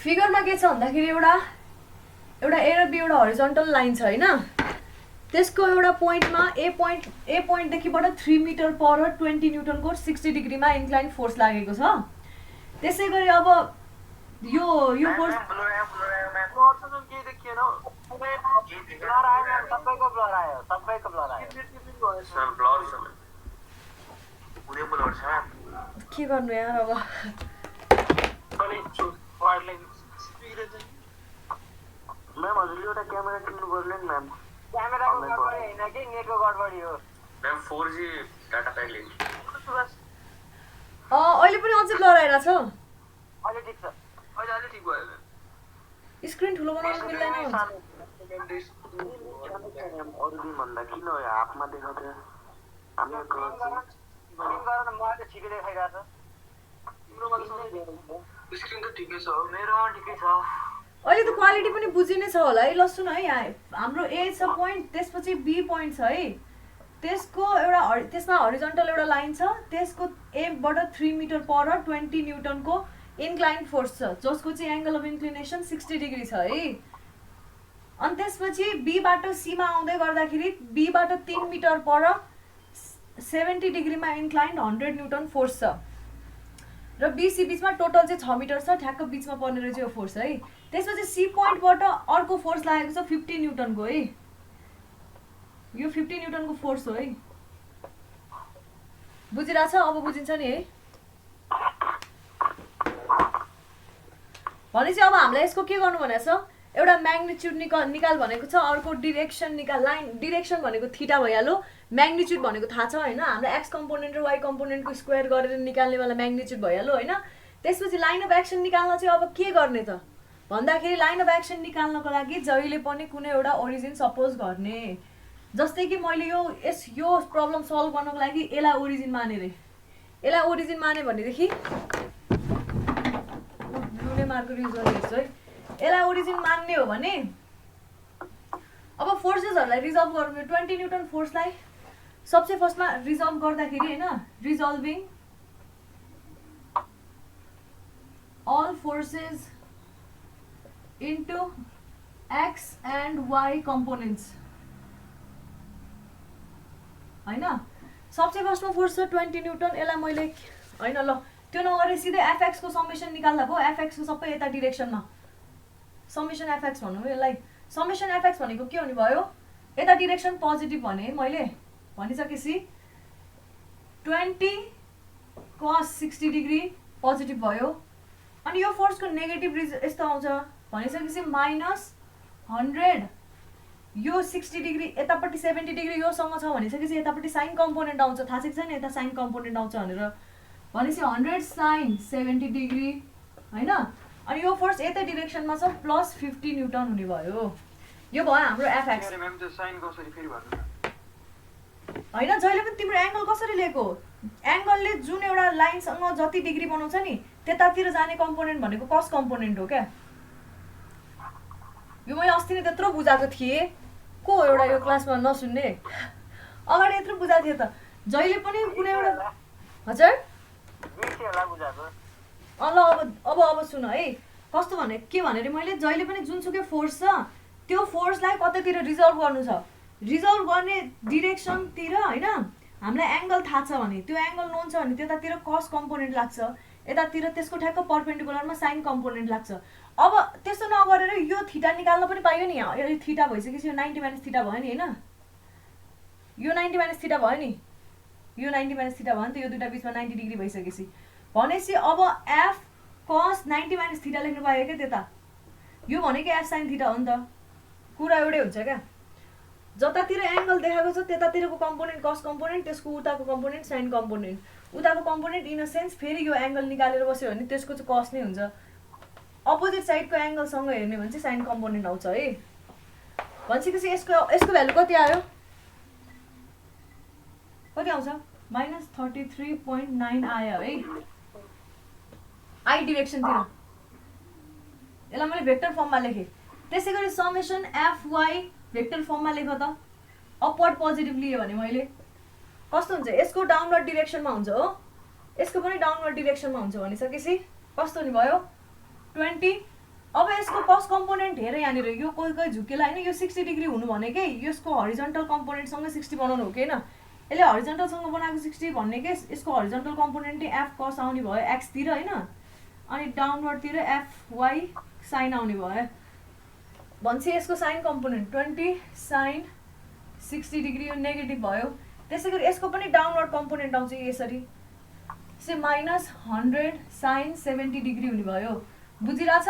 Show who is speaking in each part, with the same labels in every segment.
Speaker 1: फिगरमा के छ भन्दाखेरि एउटा ए र बी एउटा हरिजन्टल लाइन छ हैन, त्यसको एउटा पोइन्टमा ए पोइन्टदेखिबाट 3 मिटर पर 20 न्युटनको 60 डिग्रीमा इन्क्लाइन फोर्स लागेको छ। त्यसै गरी अब यो फोर्स के गर्नु यार अब
Speaker 2: मैम हजुरले एउटा क्यामेरा किन्नु पर्यो नि मैम। क्यामेराको गडबडी हैन कि नेटको गडबडी हो
Speaker 3: मैम 4G डाटा प्याक लिनु।
Speaker 1: अहिले पनि अझै ब्लर आइरहेछ।
Speaker 2: अहिले ठीक छ, अहिले अलि ठीक भयो।
Speaker 1: स्क्रिन ठुलो बनाउनु मिल्दैन
Speaker 2: अरु दिन भन्दा किन हो हाफमा देखाउँथ्यो हाम्रो क्लास स्क्रिन गरेर मलाई त ठिकै देखाइरहेछ। तिम्रोमा त स्क्रिन त ठिकै छ, मेरोमा ठिकै छ।
Speaker 1: अहिले त क्वालिटी पनि बुझिनै छ होला है। ल सुन है, यहाँ हाम्रो ए छ पोइन्ट, त्यसपछि बी पोइन्ट छ है, त्यसको त्यसमा हरिजन्टल एउटा लाइन छ, त्यसको एबाट 3 मिटर पर 20 न्युटनको इन्क्लाइन फोर्स छ, जसको चाहिँ एङ्गल अफ इन्क्लिनेसन 60 डिग्री छ है। अनि त्यसपछि बीबाट सीमा आउँदै गर्दाखेरि बीबाट 3 मिटर पर 70 डिग्रीमा इन्क्लाइन 100 न्युटन फोर्स छ र बीसी बीचमा टोटल चाहिँ 6 मिटर छ, ठ्याक्क बीचमा पर्ने रहेछ यो फोर्स है। त्यसपछि सी पोइन्टबाट अर्को फोर्स लागेको छ 50 न्युटनको है, यो 50 न्युटनको फोर्स हो है। बुझिरहेछ? अब बुझिन्छ नि है। भनेपछि अब हामीलाई यसको के गर्नु भनेको छ, एउटा म्याग्निट्युड निकाल भनेको छ, अर्को डिरेक्सन निकाल। लाइन डिरेक्सन भनेको थीटा भइहाल्यो, म्याग्निट्युड भनेको थाहा छ हैन, हाम्रो एक्स कम्पोनेन्ट र वाई कम्पोनेन्टको स्क्वायर गरेर निकाल्नेवाला म्याग्निट्युड भइहाल्यो हैन। त्यसपछि लाइन अफ एक्सन निकाल्न चाहिँ अब के गर्ने त भन्दाखेरि लाइन अफ एक्सन निकाल्नको लागि जहिले पनि कुनै एउटा ओरिजिन सपोज गर्ने। जस्तै कि मैले यो प्रब्लम सल्भ गर्नको लागि यसलाई ओरिजिन माने रे, यसलाई ओरिजिन माने भनेदेखि ब्लूले मार्कर युज गरिरहेछु है। यसलाई ओरिजिन मान्ने हो भने अब फोर्सेसहरूलाई रिजल्भ गर्नु, 20 न्युटन फोर्सलाई सबसे फर्स्टमा रिजल्भ गर्दाखेरि हैन, रिजल्भिङ all forces into x and y components हैन। सबसे फर्स्टमा फोर्स छ 20 न्युटन, यसलाई मैले हैन ल त्यो नगरे सिधै fx को समेसन निकाल्दा भयो। fx को सबै यता डिरेक्सनमा समेसन fx भन्नु यसलाई। समेसन fx भनेको के हुने भयो, यता डिरेक्सन पोजिटिभ भने मैले भनिसकेपछि 20 cos 60 डिग्री पोजिटिभ भयो। अनि यो फोर्सको नेगेटिभ यस्तो आउँछ भनिसकेपछि -100 यो 60 डिग्री यतापट्टि 70 डिग्री योसँग छ भनिसकेपछि यतापट्टि साइन कम्पोनेन्ट आउँछ, थाहा छ कि छैन यता साइन कम्पोनेन्ट आउँछ भनेर। भनेपछि 100 sin 70 डिग्री हैन। अनि यो फोर्स यतै डिरेक्सनमा छ +50 न्युटन हुने भयो। यो भयो हाम्रो fx।
Speaker 2: मैम त्यो साइन कसरी फेरि भन्नु
Speaker 1: हैन, जहिले पनि तिम्रो एंगल कसरी लिएको, एंगलले जुन एउटा लाइनसँग जति डिग्री बनाउँछ नि त्यतातिर जाने कम्पोनेन्ट भनेको कस कम्पोनेन्ट हो क्या। यो मैले अस्ति नै त्यत्रो बुझाएको थिएँ, को एउटा यो क्लासमा नसुन्ने, अगाडि यत्रो बुझाएको थिएँ त। जहिले पनि कुनै एउटा हजुर ल अब सुन है, कस्तो भने के भनेर मैले जहिले पनि जुनसुकै फोर्स छ त्यो फोर्सलाई कतैतिर रिजल्भ गर्नु छ, रिजल्भ गर्ने डिरेक्सनतिर हैन हामीलाई एंगल थाहा छ भने, त्यो एंगल नोन छ भने त्यतातिर कस कम्पोनेन्ट लाग्छ, यतातिर त्यसको ठ्याक्क परपेन्डिकुलरमा साइन कम्पोनेन्ट लाग्छ। अब त्यस्तो नगरेर यो थीटा निकाल्न पनि पाइयो नि, यो थीटा भइसकेपछि यो 90 - थीटा भयो नि हैन, यो 90 - थीटा भयो नि, यो 90 - थीटा भयो नि त, यो दुईटा बीचमा 90 डिग्री भइसकेपछि भनेपछि अब f cos 90 - थीटा लेख्नु पायो क्या त्यता, यो भनेको f sin थीटा हो नि त, कुरा एउटै हुन्छ क्या। जतातिर एंगल देखाएको छ त्यतातिरको कम्पोनेन्ट कस कम्पोनेन्ट, त्यसको उताको कम्पोनेन्ट साइन कम्पोनेन्ट, उताको कम्पोनेन्ट इन अ सेन्स फेरि यो एंगल निकालेर बस्यो भने त्यसको चाहिँ कस नै हुन्छ। अपोजिट साइडको एंगलसँग हेर्ने भने चाहिँ साइन कम्पोनेन्ट आउँछ है। भनेपछि यसको भ्यालु कति आयो, कति आउँछ -33.9 आयो है आई डिरेक्सनतिर। यसलाई मैले भेक्टर फर्ममा लेखेँ। त्यसैगरी समेसन fy भेक्टर फर्ममा लेख त, अपवर्ड पोजिटिभ लिए भने मैले कस्तो हुन्छ, यसको डाउनवर्ड डिरेक्सनमा हुन्छ हो, यसको पनि डाउनवर्ड डिरेक्सनमा हुन्छ भनिसकेपछि कस्तो हुने भयो 20 कस कम्पोनेन्ट हेर यहाँनिर यो कोही कोही झुकेला होइन यो 60 डिग्री हुनु भनेकै यसको हरिजन्टल कम्पोनेन्टसँगै 60 बनाउनु हो कि होइन यसले हरिजन्टलसँग बनाएको 60 भनेकै यसको हरिजन्टल कम्पोनेन्ट एफ कस आउने भयो एक्सतिर होइन अनि डाउनवर्डतिर एफ वाइ साइन आउने भयो भनेपछि यसको साइन कम्पोनेन्ट 20 साइन 60 डिग्री यो नेगेटिभ भयो त्यसै गरी यसको पनि डाउनवर्ड कम्पोनेन्ट आउँछ यसरी माइनस 100 साइन 70 डिग्री हुने भयो बुझिरहेछ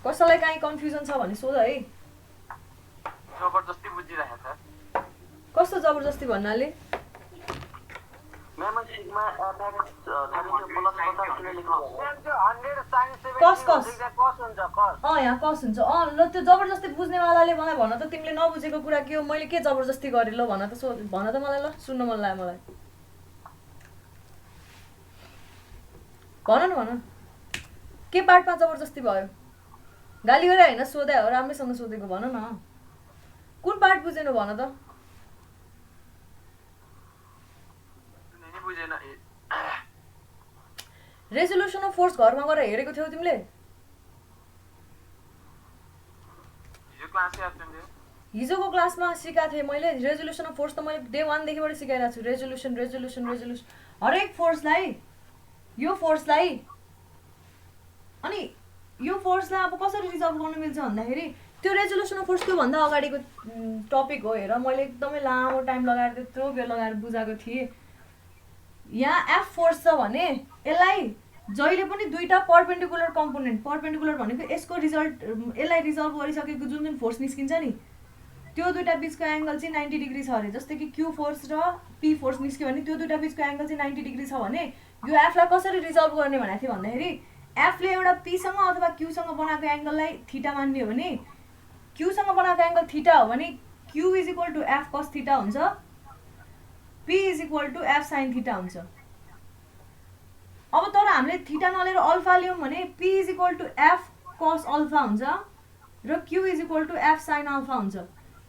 Speaker 1: कसैलाई काहीँ कन्फ्युजन छ भने सोध है
Speaker 2: जबरजस्ती बुझिरहेको छ
Speaker 1: कस्तो जबरजस्ती भन्नाले
Speaker 2: म्याम सिग्मा एफएक्स प्लस 50 किन लेख्नु भयो 100 sin 70
Speaker 1: कस कस
Speaker 2: कस हुन्छ कस
Speaker 1: यहाँ कस हुन्छ ल त्यो जबरजस्ती बुझ्नेवालाले मलाई भन त तिमीले नबुझेको कुरा के हो मैले के जबरजस्ती गरेँ ल भन त मलाई ल सुन्न मन लाग्यो मलाई भन न भन के पार्टमा जबरजस्ती भयो गाली गरे होइन सोधे हो राम्रैसँग सोधेको भन न कुन पार्ट बुझेन भन त
Speaker 2: बुझेन
Speaker 1: रेजोल्युसन अफ फोर्स घरमा गएर हेरेको थियौ तिमीले हिजोको क्लासमा सिकाएको थिएँ मैले रेजोल्युसन अफ फोर्स त मैले डे 1 देखिबाट सिकाइरहेको छु रेजोल्युसन रेजोल्युसन रेजोल्युसन हरेक फोर्सलाई अनि यो फोर्सलाई अब कसरी रिजल्भ गर्न मिल्छ भन्दाखेरि त्यो रेजोल्युसन अफ फोर्स त्योभन्दा अगाडिको टपिक हो हेर मैले एकदमै लामो टाइम लगाएर त्यत्रो बेर लगाएर बुझाएको थिएँ यहाँ एफ फोर्स छ भने यसलाई जहिले पनि दुईटा पर्पेन्डिकुलर कम्पोनेन्ट पर्पेन्डिकुलर भनेको यसको रिजल्ट यसलाई रिजल्भ गरिसकेको जुन जुन फोर्स निस्किन्छ नि त्यो दुईटा बिचको एङ्गल चाहिँ 90 डिग्री छ अरे जस्तै कि क्यू फोर्स र पी फोर्स निस्क्यो भने त्यो दुईटा बिचको एङ्गल चाहिँ 90 डिग्री छ भने यो एफलाई कसरी रिजल्भ गर्ने भनेको थियो भन्दाखेरि एफले एउटा पीसँग अथवा क्यूसँग बनाएको एङ्गललाई थीटा मान्ने हो भने क्यूसँग बनाएको एङ्गल थीटा हो भने Q is equal to F cos theta हुन्छ P is equal to F sine theta हुन्छ अब तर हामीले थीटा नलिएर अल्फा लियौँ भने P is equal to F cos alpha हुन्छ र Q is equal to F sine alpha हुन्छ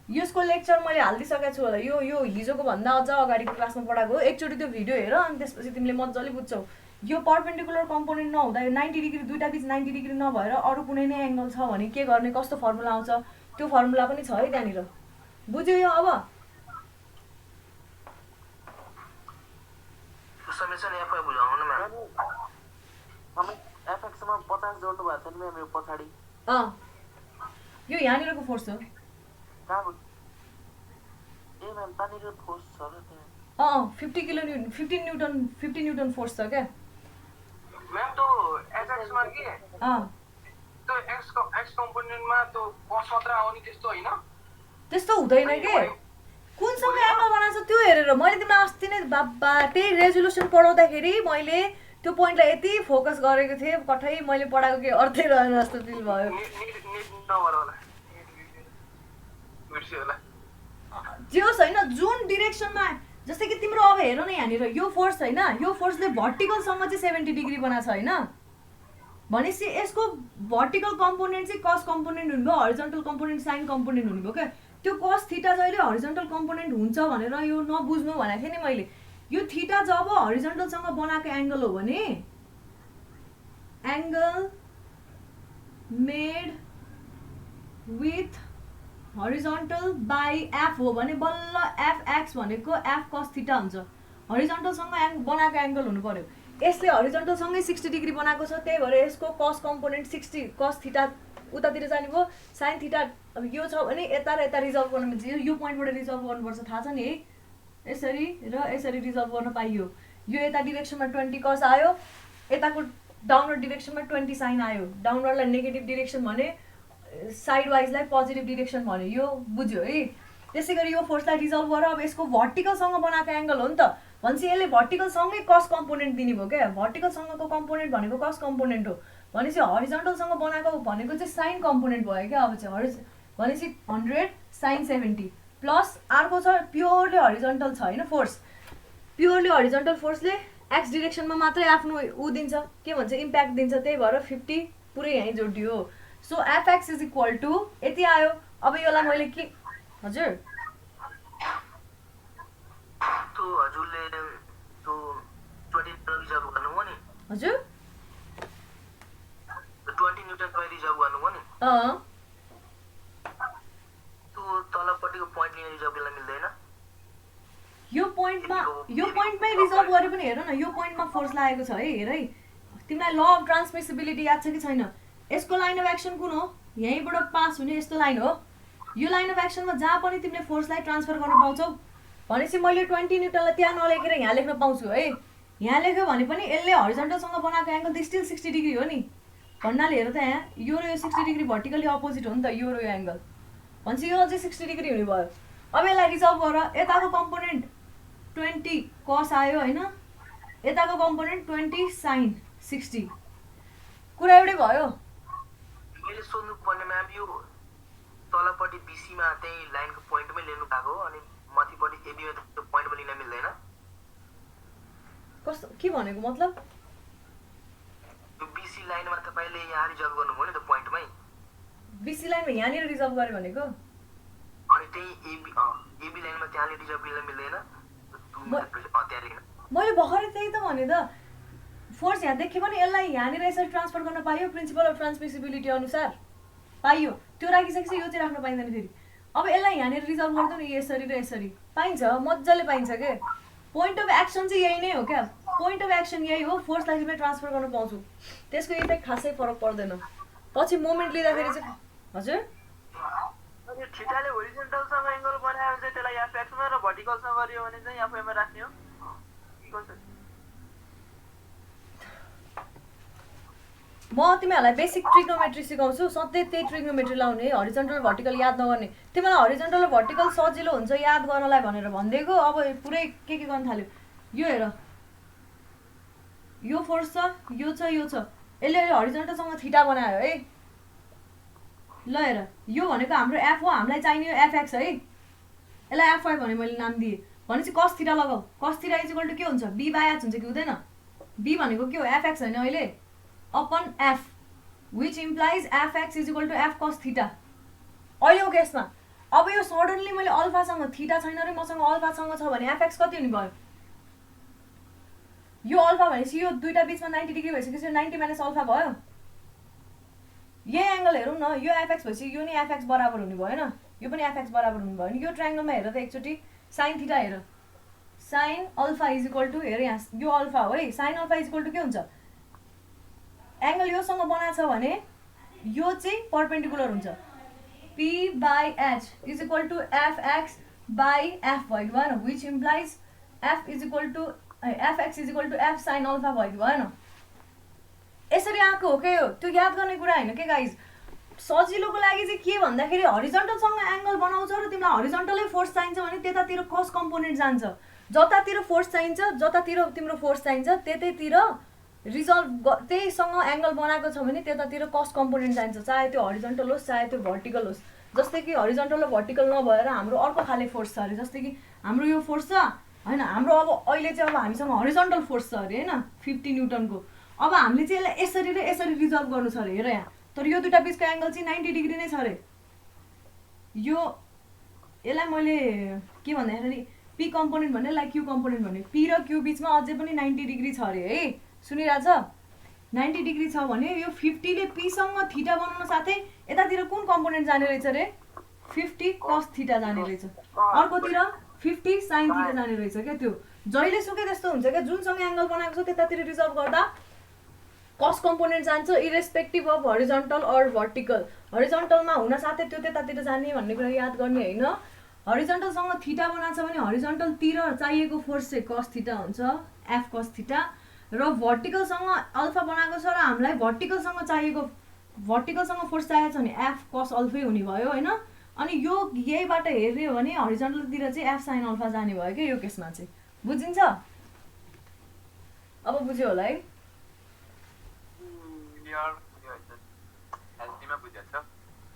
Speaker 1: यसको लेक्चर मैले हालिदिइसकेको छु होला यो हिजोको भन्दा अझ अगाडिको क्लासमा पढाएको हो एकचोटि त्यो भिडियो हेर अनि त्यसपछि तिमीले मजाले बुझ्छौ यो पर्पेन्डिकुलर कम्पोनेन्ट नहुँदा यो 90 डिग्री दुईटा बिच 90 डिग्री नभएर अरू कुनै नै एङ्गल छ भने के गर्ने कस्तो फर्मुला आउँछ त्यो फर्मुला पनि छ है त्यहाँनिर बुझ्यौ यो अब
Speaker 2: समेसन एफआई बुझाउनु न म्याम हम एफएक्स मा 50 जोड्नु भएको छ नि म्याम यो पछाडी
Speaker 1: यो यहाँनिरको फोर्स हो
Speaker 2: कहाँ ए म्याम तानिर फोर्स छ र त्यहाँ
Speaker 1: 50 किलो न्यूटन 50 न्यूटन फोर्स छ क्या
Speaker 2: मैम तो एफएक्स मा के तो एक्स कम्पोनेन्ट मा तो कस मात्र आउने त्यस्तो हैन
Speaker 1: त्यस्तो हुँदैन के कुनसँग एङ्गल बनाएको छ त्यो हेरेर मैले तिमीलाई अस्ति नै बाबा त्यही रेजोल्युसन पढाउँदाखेरि मैले त्यो पोइन्टलाई यति फोकस गरेको थिएँ कठै मैले पढाएको के अर्थै रहेन जस्तो फिल भयो जे होस् होइन जुन डिरेक्सनमा जस्तै कि तिम्रो अब हेर न यहाँनिर यो फोर्स होइन यो फोर्सले भर्टिकलसँग चाहिँ 70 डिग्री बनाएको छ होइन भनेपछि यसको भर्टिकल कम्पोनेन्ट चाहिँ कस कम्पोनेन्ट हुनुभयो हरिजन्टल कम्पोनेन्ट साइन कम्पोनेन्ट हुनुभयो क्या त्यो कस थीटा जहिले हरिजन्टल कम्पोनेन्ट हुन्छ भनेर यो नबुझ्नु भनेको थिएँ नि मैले यो थीटा जब हरिजन्टलसँग बनाएको एङ्गल हो भने angle made with horizontal by F हो भने बल्ल एफ एक्स भनेको एफ कस थीटा हुन्छ हरिजन्टलसँग बनाएको एङ्गल हुनु पर्यो यसले हरिजन्टलसँगै 60 डिग्री बनाएको छ त्यही भएर यसको कस कम्पोनेन्ट 60 कस थीटा उतातिर जाने भयो साइन थीटा अब यो छ भने यता र यता रिजल्भ गर्न मिल्छ यो पोइन्टबाट रिजल्भ गर्नुपर्छ थाहा छ नि है यसरी र यसरी रिजल्भ गर्न पाइयो यो यता डिरेक्सनमा 20 कस आयो यताको डाउनवर्ड डिरेक्सनमा 20 साइन आयो डाउनवर्डलाई नेगेटिभ डिरेक्सन भने साइड वाइजलाई पोजिटिभ डिरेक्सन भन्यो यो बुझ्यो है त्यसै गरी यो फोर्सलाई रिजल्भ गर अब यसको भर्टिकलसँग बनाएको एङ्गल हो नि त भनेपछि यसले भर्टिकलसँगै कस कम्पोनेन्ट दिने भयो क्या भर्टिकलसँगको कम्पोनेन्ट भनेको कस कम्पोनेन्ट हो भनेपछि हरिजन्टलसँग बनाएको भनेको चाहिँ साइन कम्पोनेन्ट भयो क्या अब चाहिँ भनेपछि 100 साइन 70 प्लस अर्को छ प्योरली हरिजन्टल छ होइन फोर्स प्योरली हरिजन्टल फोर्सले एक्स डिरेक्सनमा मात्रै आफ्नो ऊ दिन्छ के भन्छ इम्प्याक्ट दिन्छ त्यही भएर 50 पुरै यहीँ जोडियो so FX is equal to यति आयो अब यसलाई मैले के हजुर
Speaker 2: तो हजुरले तो 20 न्युटन रिजर्भ गर्नुभयो नि
Speaker 1: हजुर
Speaker 2: 20 न्युटन रिजर्भ गर्नुभयो नि त्यो तलपट्टिको पोइन्ट लिने रिजर्भ लिन मिल्दैन
Speaker 1: यो पोइन्टमै रिजल्भ गरे पनि हेर न, यो पोइन्टमा फोर्स लागेको छ है, हेर है। तिमीलाई ल अफ ट्रान्समिसिबिलिटी याद छ कि छैन? यसको लाइन अफ एक्सन कुन हो? यहीँबाट पास हुने यस्तो लाइन हो। यो लाइन अफ एक्सनमा जहाँ पनि तिमीले फोर्सलाई ट्रान्सफर गर्न पाउँछौ भनेपछि मैले 20 न्युटनलाई त्यहाँ नलेखेर यहाँ लेख्न पाउँछु है। यहाँ लेख्यो भने पनि यसले हरिजन्टलसँग बनाएको एङ्गल त स्टिल 60 डिग्री हो नि। भन्नाले हेर त यहाँ यो र यो 60 डिग्री भर्टिकली अपोजिट हो नि त, यो र यो एङ्गल भनेपछि यो चाहिँ 60 डिग्री हुने भयो। अब यसलाई रिजल्भ गर, यताको कम्पोनेन्ट 20 कस आयो होइन, यताको कम्पोनेन्ट 20 साइन 60, कुरा एउटै भयो।
Speaker 2: मैले सोध्नु पर्ने म्याम यो तलपट्टि बीसीमा त्यही लाइनको पोइन्टमै लिनु भएको हो अनि माथिपट्टि एबीमा त्यो पोइन्टमा लिन मिल्दैन?
Speaker 1: कस्तो के भनेको मतलब?
Speaker 2: त्यो बीसी लाइनमा तपाईँले यहाँ रिजल्भ गर्नुभयो नि त पोइन्टमै,
Speaker 1: बीसी लाइनमा यहाँनिर रिजल्भ गरे भनेको?
Speaker 2: अनि त्यही एबी लाइनमा त्यहाँले रिजल्भ लिन मिल्दैन? त्यहाँ लेख्न
Speaker 1: मैले भर्खरै त्यही त भने त, फोर्स यहाँ देख्यो भने यसलाई यहाँनिर यसरी ट्रान्सफर गर्न पाइयो प्रिन्सिपल अफ ट्रान्समिसिबिलिटी अनुसार पाइयो। त्यो राखिसकेपछि यो चाहिँ राख्न पाइँदैन फेरि। अब यसलाई यहाँनिर रिजल्भ गर्दा नि यसरी र यसरी पाइन्छ, मजाले पाइन्छ के। पोइन्ट अफ एक्सन चाहिँ यही नै हो क्या, पोइन्ट अफ एक्सन यही हो, फोर्सलाई चाहिँ ट्रान्सफर गर्न पाउँछु, त्यसको इफेक्ट खासै फरक पर्दैन। पछि मोमेन्ट लिँदाखेरि चाहिँ हजुर
Speaker 2: अनि थीटाले होरिजन्टलसँग एंगल बनायो भने चाहिँ त्यसलाई एफ एक्समा र भर्टिकलसँग गरियो भने चाहिँ एफ मा राख्ने हो के गर्छ?
Speaker 1: म तिमीहरूलाई बेसिक ट्रिग्नोमेट्री सिकाउँछु, सधैँ त्यही ट्रिग्नोमेट्री लाउने, हरिजन्टल भर्टिकल याद नगर्ने। तिमीलाई हरिजन्टल र भर्टिकल सजिलो हुन्छ याद गर्नलाई भनेर भनिदिएको, अब पुरै के गर्न थाल्यो। यो हेर, यो फोर्स छ, यो छ, यो छ, यसले हरिजन्टलसँग थीटा बनायो है। ल हेर, यो भनेको हाम्रो एफ हो, हामीलाई चाहिने यो एफएक्स है, यसलाई एफवाई भने मैले नाम दिएँ। भनेपछि कस थीटा लगाऊ, कस थीटा इक्वल टु के हुन्छ? बी बाई एच हुन्छ कि हुँदैन? बी भनेको के हो? एफएक्स होइन अहिले, upon F, which implies Fx is equal to F cos theta. अहिलेको केसमा अब यो सडनली मैले अल्फासँग थीटा छैन र मसँग अल्फासँग छ भने एफएक्स कति हुने भयो? यो अल्फा भनेपछि यो दुईटा बिचमा 90 डिग्री भइसकेपछि 90 माइनस अल्फा भयो। यही एङ्गल हेरौँ न, यो एफएक्स भएपछि यो नि एफएक्स बराबर हुने भयो होइन, यो पनि एफएक्स बराबर हुने भयो नि। यो ट्रायङ्गलमा हेर त एकचोटि, साइन थीटा हेर, sine alpha is equal to, हेर यहाँ यो अल्फा हो है, sine alpha is equal to के हुन्छ? एङ्गल योसँग बनाएको छ भने यो चाहिँ परपेन्डिकुलर हुन्छ, P by H is equal to Fx by F भएको भएन, which implies F is equal to Fx is equal to F sine alpha भएको भएन। यसरी आएको हो क्या, त्यो याद गर्ने कुरा होइन के गाइज। सजिलोको लागि चाहिँ के भन्दाखेरि हरिजन्टलसँग एङ्गल बनाउँछ र तिमीलाई हरिजन्टलै फोर्स चाहिन्छ भने त्यतातिर कस कम्पोनेन्ट जान्छ, जतातिर फोर्स चाहिन्छ, जतातिर तिम्रो फोर्स चाहिन्छ त्यतैतिर रिजल्भ त्यहीसँग एङ्गल बनाएको छ भने त्यतातिर कस कम्पोनेन्ट चाहिन्छ, चाहे त्यो हरिजन्टल होस् चाहे त्यो भर्टिकल होस्। जस्तै कि हरिजन्टल र भर्टिकल नभएर हाम्रो अर्को खाले फोर्स छ अरे, जस्तै कि हाम्रो यो फोर्स छ होइन, हाम्रो अब अहिले चाहिँ अब हामीसँग हरिजन्टल फोर्स छ अरे होइन 50 न्युटनको। अब हामीले चाहिँ यसलाई यसरी र यसरी रिजल्भ गर्नु छ अरे, हेर यहाँ, तर यो दुइटा बिचको एङ्गल चाहिँ 90 डिग्री नै छ अरे। यो यसलाई मैले के भन्दाखेरि पी कम्पोनेन्ट भने यसलाई क्यू कम्पोनेन्ट भने, पी र क्यू बिचमा अझै पनि 90 डिग्री छ अरे है, सुनिरहेछ? 90 डिग्री छ भने यो 50 ले पीसँग थीटा बनाउन साथै यतातिर कुन कम्पोनेन्ट जाने रहेछ रे? 50 कस थीटा जाने रहेछ, अर्कोतिर 50 साइन थीटा जाने रहेछ क्या। त्यो जहिले सुकै त्यस्तो हुन्छ क्या, जुनसँग एङ्गल बनाएको छ त्यतातिर रिजल्भ गर्दा कस कम्पोनेन्ट जान्छ irrespective of horizontal or vertical. हरिजन्टलमा हुन साथै त्यो त्यतातिर जाने भन्ने कुरा याद गर्ने होइन। हरिजन्टलसँग थीटा बनाएको छ भने हरिजन्टलतिर चाहिएको फोर्स चाहिँ कस थीटा हुन्छ, एफ कस थीटा, र भर्टिकलसँग अल्फा बनाएको छ र हामीलाई भर्टिकलसँग फोर्स चाहिएको छ भने एफ कस अल्फै हुने भयो होइन। अनि यो यहीबाट हेर्यो भने हरिजन्टलतिर चाहिँ एफ साइन अल्फा जाने भयो क्या यो केसमा चाहिँ, बुझिन्छ? अब बुझ्यो होला है?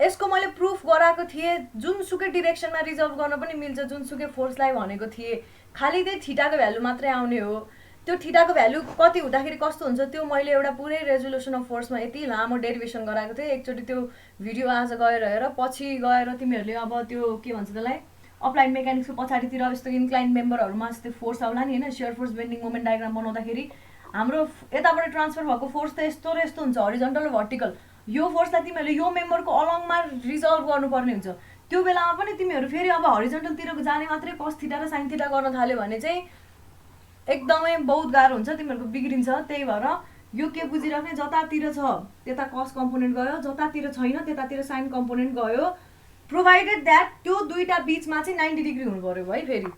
Speaker 1: यसको मैले प्रुफ गराएको थिएँ, जुनसुकै डिरेक्सनमा रिजल्भ गर्न पनि मिल्छ, जुनसुकै फोर्सलाई भनेको थिएँ, खालि त्यही थीटाको भ्यालु मात्रै आउने हो। त्यो थीटाको भ्यालु कति हुँदाखेरि कस्तो हुन्छ त्यो मैले एउटा पुरै रेजोल्युसन अफ फोर्समा यति लामो डेरिभेसन गराएको थिएँ। एकचोटि त्यो भिडियो आज गएर हेर, पछि गएर तिमीहरूले अब त्यो के भन्छ त्यसलाई अप्लाइड मेकानिक्सको पछाडितिर यस्तो इन्क्लाइन मेम्बरहरूमा यस्तो फोर्स आउला नि होइन, share force bending moment diagram बनाउँदाखेरि हाम्रो यताबाट ट्रान्सफर भएको फोर्स त यस्तो र यस्तो हुन्छ, हरिजन्टल र भर्टिकल, यो फोर्सलाई तिमीहरूले यो मेम्बरको अलङमा रिजल्भ गर्नुपर्ने हुन्छ। त्यो बेलामा पनि तिमीहरू फेरि अब हरिजन्टलतिरको जाने मात्रै कस थीटा र साइन थीटा गर्न थाल्यो भने चाहिँ एकदमै बहुत गाह्रो हुन्छ, तिमीहरूको बिग्रिन्छ। त्यही भएर यो के बुझिराख्ने, जतातिर छ त्यता कस कम्पोनेन्ट गयो, जतातिर छैन त्यतातिर साइन कम्पोनेन्ट गयो, प्रोभाइडेड द्याट त्यो दुईटा बिचमा चाहिँ 90 डिग्री हुनु पर्यो है। फेरि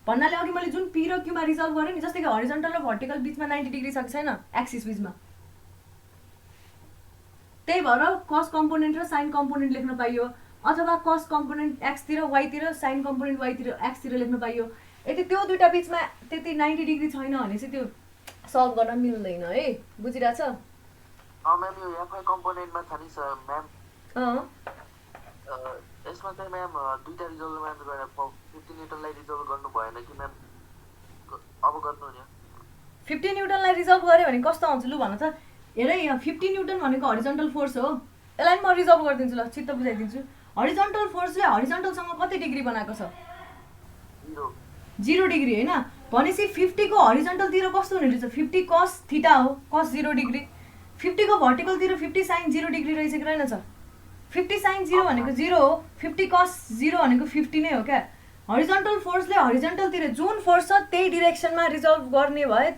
Speaker 1: भन्नाले अघि मैले जुन पी र क्यूमा रिजल्भ गरेँ नि, जस्तै कि हरिजन्टल र भर्टिकल बिचमा 90 डिग्री छ कि छैन एक्सिस बिचमा, त्यही भएर कस कम्पोनेन्ट र साइन कम्पोनेन्ट लेख्न पाइयो, अथवा कस कम्पोनेन्ट एक्सतिर वाइतिर साइन कम्पोनेन्ट वाइतिर एक्सतिर लेख्न पाइयो। यदि त्यो दुईटा बिचमा त्यति 90 डिग्री छैन भने चाहिँ त्यो सल्भ गर्न मिल्दैन है, बुझिरहेछ?
Speaker 2: म्याम यो एफआई कम्पोनेन्टमा छ नि सर म्याम, यसमा चाहिँ म्याम दुईटा रिजल्भ म्याम 15 न्युटनलाई रिजल्भ गर्नु भएन कि म्याम? अब गर्नु नि
Speaker 1: 15 न्युटनलाई रिजल्भ गऱ्यो भने कस्तो आउँछ लु भन त। हेर यहाँ 15 न्युटन भनेको हरिजन्टल फोर्स हो, यसलाई म रिजल्भ गरिदिन्छु ल, चित्त बुझाइदिन्छु। हरिजन्टल फोर्सले हरिजन्टलसँग कति डिग्री बनाएको छ? 0 डिग्री होइन। भनेपछि 50 को हरिजन्टलतिर कस्तो हुने रहेछ? 50 कस थीटा हो, कस 0 डिग्री। 50 को भर्टिकलतिर 50 साइन 0 डिग्री रहेछ कि रहेनछ? 50 साइन 0 भनेको 0 हो, 50 कस 0 भनेको 50 नै हो क्या। हरिजन्टल फोर्सले हरिजन्टलतिर जुन फोर्स छ त्यही डिरेक्सनमा रिजल्भ गर्ने भए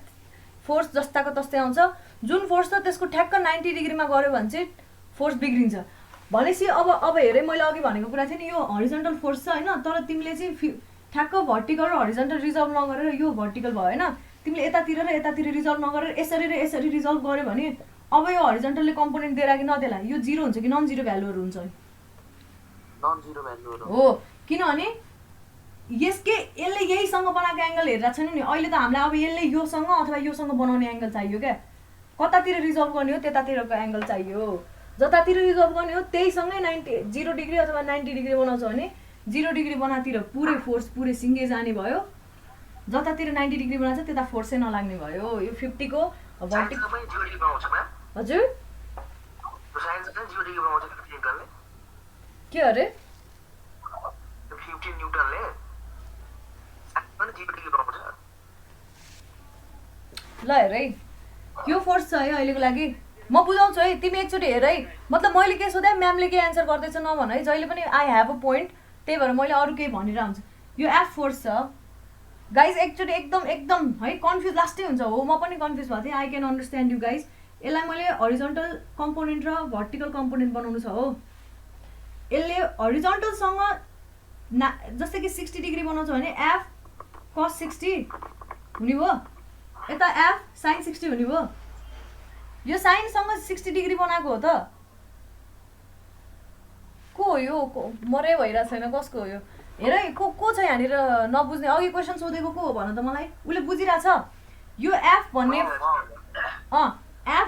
Speaker 1: फोर्स जस्ताको तस्तै आउँछ। जुन फोर्स छ त्यसको ठ्याक्क 90 डिग्रीमा गऱ्यो भने चाहिँ फोर्स बिग्रिन्छ। भनेपछि अब हेरे मैले अघि भनेको कुरा थियो नि, यो हरिजन्टल फोर्स छ होइन, तर तिमीले चाहिँ ठ्याक्क भर्टिकल र हरिजन्टल रिजल्भ नगरेर यो भर्टिकल भयो होइन, तिमीले यतातिर र यतातिर रिजल्भ नगरेर यसरी र यसरी रिजल्भ गर्यो भने अब यो हरिजन्टलले कम्पोनेन्ट दिएला कि नदेला, यो 0 हुन्छ कि नन 0 भ्यालुहरू हुन्छ?
Speaker 2: नन 0 भ्यालुहरू
Speaker 1: हो, किनभने यसले यहीसँग बनाएको एङ्गल हेरेर छैन नि। अहिले त हामीलाई अब यसले योसँग अथवा योसँग बनाउने एङ्गल चाहियो क्या। कतातिर रिजल्भ गर्ने हो त्यतातिरको एङ्गल चाहियो, जतातिर रिजल्भ गर्ने हो त्यहीसँगै 0 डिग्री अथवा 90 डिग्री बनाउँछ भने 0 डिग्री बनातिर पुरै फोर्स पुरै सिङ्गै जाने भयो, जतातिर 90 डिग्री बनाउँछ त्यता फोर्सै नलाग्ने भयो। यो 50 को हजुर के अरे
Speaker 2: 15 न्युटनले पनि 0 डिग्री बनाउँछ।
Speaker 1: ल हेर है, यो फोर्स छ है अहिलेको लागि, म बुझाउँछु है, तिमी एकचोटि हेर है। मतलब मैले के सोधेँ, म्यामले के एन्सर गर्दैछ नभन है, जहिले पनि आई हेभ अ पोइन्ट, त्यही भएर मैले अरू केही भनिरह हुन्छ। यो एफ फोर्स छ गाइज, एकचोटि एकदम है कन्फ्युज लास्टै हुन्छ। हो म पनि कन्फ्युज भएको थिएँ, I can understand you guys. यसलाई मैले हरिजन्टल कम्पोनेन्ट र भर्टिकल कम्पोनेन्ट बनाउनु छ हो। यसले हरिजन्टलसँग जस्तै कि 60 डिग्री बनाउँछ भने एफ कस 60 हुने भयो, यता एफ साइन 60 हुने भयो। यो साइनसँग 60 डिग्री बनाएको हो त, को हो यो? मरै भइरहेको छैन, कसको हो यो? हेर है, को छ यहाँनिर नबुझ्ने? अघि क्वेसन सोधेको को हो भन त मलाई, उसले बुझिरहेछ? यो एफ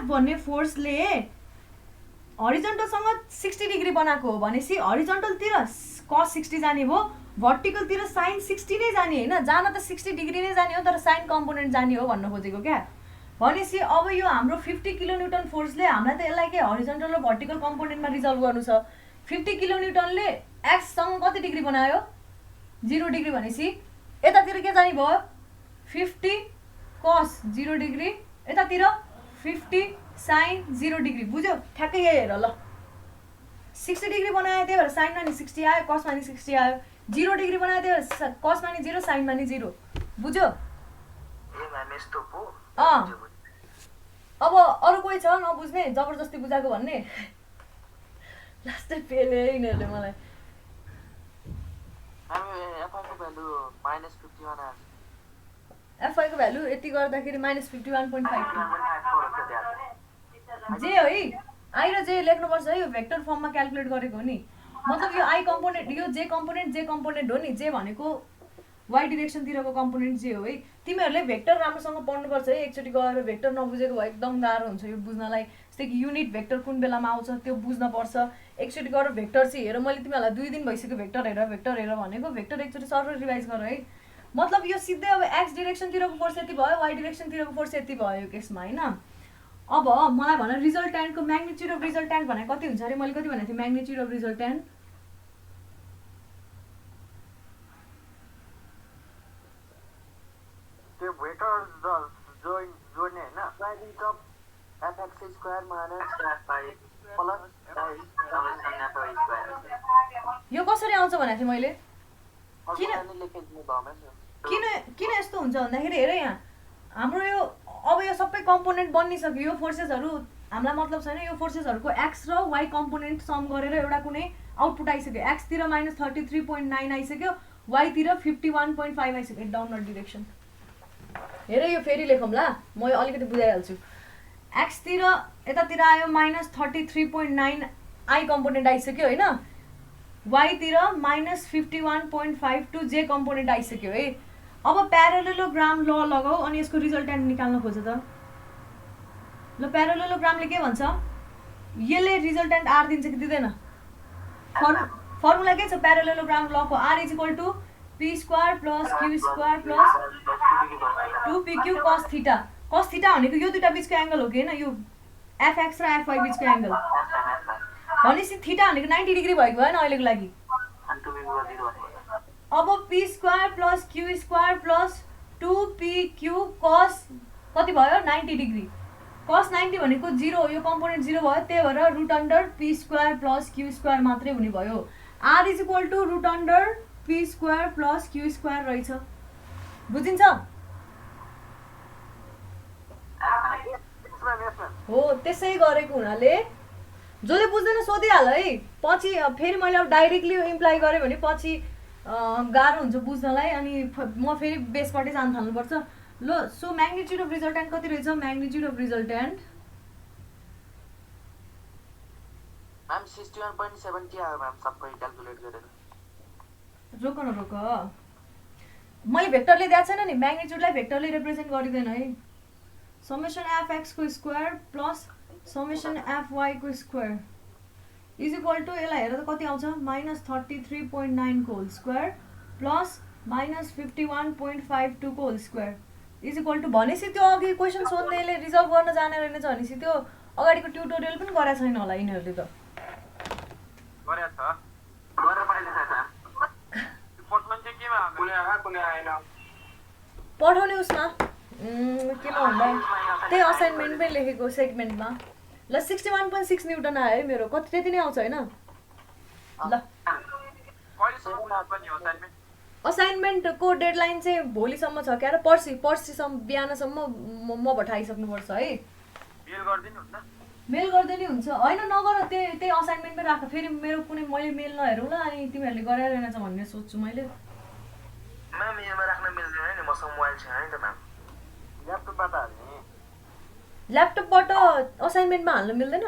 Speaker 1: भन्ने फोर्सले हरिजन्टलसँग 60 डिग्री बनाएको हो भनेपछि हरिजन्टलतिर कस 60 जाने भयो, भर्टिकलतिर साइन 60 नै जाने होइन, जान त 60 डिग्री नै जाने हो तर साइन कम्पोनेन्ट जाने हो भन्न खोजेको क्या। भनेपछि अब यो हाम्रो 50 किलो न्युटन फोर्सले हामीलाई त यसलाई के हरिजन्टल र भर्टिकल कम्पोनेन्टमा रिजल्भ गर्नु छ। 50 किलो न्युटनले एक्ससँग कति डिग्री बनायो? 0 डिग्री। भनेपछि यतातिर के जाने भयो? 50 कस 0 डिग्री, यतातिर 50 साइन 0 डिग्री। बुझ्यो? ठ्याक्कै यही हेर ल, 60 डिग्री बनायो त्यही भएर साइनमा नि 60 आयो, कसमा नि 60 आयो। 0 डिग्री बनायो त्यही भएर कसमा नि 0 साइनमा नि 0। बुझ्यो? अब अरू कोही छ नबुझ्ने, जबरजस्ती बुझाएको भन्ने? लास्टै पेले यिनीहरूले मलाई। एफआई को भ्यालु यति गर्दाखेरि -51.5 जे है, आई र जे लेख्नुपर्छ है, यो भेक्टर फर्ममा क्यालकुलेट गरेको हो नि। मतलब यो आई कम्पोनेन्ट, यो जे कम्पोनेन्ट हो नि, जे भनेको वाइ डिरेक्सनतिरको कम्पोनेन्ट जे हो है। तिमीहरूले भेक्टर राम्रोसँग पढ्नुपर्छ है, एकचोटि गएर भेक्टर नबुझेको भए एकदम गाह्रो हुन्छ यो बुझ्नलाई। जस्तै कि युनिट भेक्टर कुन बेलामा आउँछ त्यो बुझ्नुपर्छ। एकचोटि गएर भेक्टर चाहिँ हेर, मैले तिमीहरूलाई 2 दिन भइसक्यो भेक्टर हेर भनेको। भेक्टर एकचोटि सर्व रिभाइज गर है। मतलब यो सिधै अब एक्स डिरेक्सनतिरको फोर्स यति भयो, वाइ डिरेक्सनतिरको फोर्स यति भयो यो केसमा होइन। अब मलाई भन रिजल्ट्यान्टको म्याग्निट्युड अफ रिजल्ट्यान्ट भनेको कति हुन्छ अरे? मैले कति भनेको थिएँ म्याग्निट्युड अफ रिजल्ट्यान्ट?
Speaker 2: त्यो भेक्टर जोड्ने हैन, prime of fx square minus fy plus
Speaker 3: summation FY square
Speaker 1: यो कसरी आउँछ भनेको थिएँ मैले
Speaker 2: किन लेखेको भयो म्याम
Speaker 1: किन यस्तो हुन्छ भन्दाखेरि हेर यहाँ हाम्रो यो अब यो सबै कम्पोनेन्ट बनिसक्यो यो फोर्सेसहरू हामीलाई मतलब छैन यो फोर्सेसहरूको एक्स र वाइ कम्पोनेन्ट सम गरेर एउटा कुनै आउटपुट आइसक्यो एक्सतिर -33.9 आइसक्यो वाइतिर 51.5 आइसक्यो डाउनवर्ड डिरेक्सन हेर यो फेरि लेखौँ ल म यो अलिकति बुझाइहाल्छु एक्सतिर यतातिर आयो -33.9 आई कम्पोनेन्ट आइसक्यो होइन वाइतिर -51.52 जे कम्पोनेन्ट आइसक्यो है अब प्यारालेलोग्राम ल लगाऊ अनि यसको रिजल्टेन्ट निकाल्न खोज त ल प्यारालेलोग्रामले के भन्छ यसले रिजल्टेन्ट आर दिन्छ कि दिँदैन फर्मुला के छ प्यारालेलोग्राम लको R = p² + q² + 2pq cos theta भनेको यो दुईटा बीचको एंगल हो कि हैन यो fx र fy बीचको एंगल भनेपछि थीटा भनेको 90 डिग्री भएको भएन अहिलेको लागि अब p² + q² + 2pq cos कति भयो 90 डिग्री cos 90 भनेको 0 हो यो कम्पोनेन्ट 0 भयो त्यही भएर √p² + q² मात्रै हुने भयो r = √p² + q² रहेछ बुझिन्छ हो त्यसै गरेको हुनाले जसले बुझ्दैन सोधिहाल है पछि फेरि मैले अब डाइरेक्टली इम्प्लाई गरेँ भने पछि गाह्रो हुन्छ बुझ्नलाई अनि म फेरि बेसबाटै जान थाल्नुपर्छ ल सो म्याग्निट्युड अफ रिजल्टेन्ट कति रहेछ म्याग्निट्युड अफ रिजल्टेन्ट
Speaker 2: मैम 61.70 आयो मैम सबै क्याल्कुलेट गरेर
Speaker 1: रोक न रोक मैले भेक्टरले दिएको छैन नि म्याग्निट्युडलाई भेक्टरले रिप्रेजेन्ट गरिदैन है समेसन fx को स्क्वायर प्लस समेसन fy को स्क्वायर इज इक्वल टु यसलाई हेर त कति आउँछ -33.9 को होल स्क्वायर प्लस -51.52 को whole square is equal to भनेपछि त्यो अघि क्वेसन सोध्नेले रिजल्भ गर्न जाने रहेनछ भनेपछि त्यो अगाडिको ट्युटोरियल पनि गरेको छैन होला यिनीहरूले त पठाउने उसमा केमा भन्दा त्यही असाइनमेन्टमै लेखेको सेगमेन्टमा ल 61.6 न्युटन आयो है मेरो कति त्यति नै आउँछ होइन ल असाइनमेन्टको डेडलाइन चाहिँ भोलिसम्म छ क्या र पर्सिसम्म बिहानसम्म म पठाइसक्नुपर्छ है मेल गरिदिनु हुन्छ होइन नगर त्यही असाइनमेन्टमै राख फेरि मेरो कुनै मैले मेल नहेरौँ ल अनि तिमीहरूले गराइरहेछ भन्ने सोच्छु मैले
Speaker 3: म्याम यसमा राख्न मिल्दैन नि मसँग मोबाइल छैन नि त म्याम
Speaker 2: ल्यापटपबाट हाल्ने
Speaker 1: ल्यापटपबाट असाइनमेन्टमा हाल्न मिल्दैन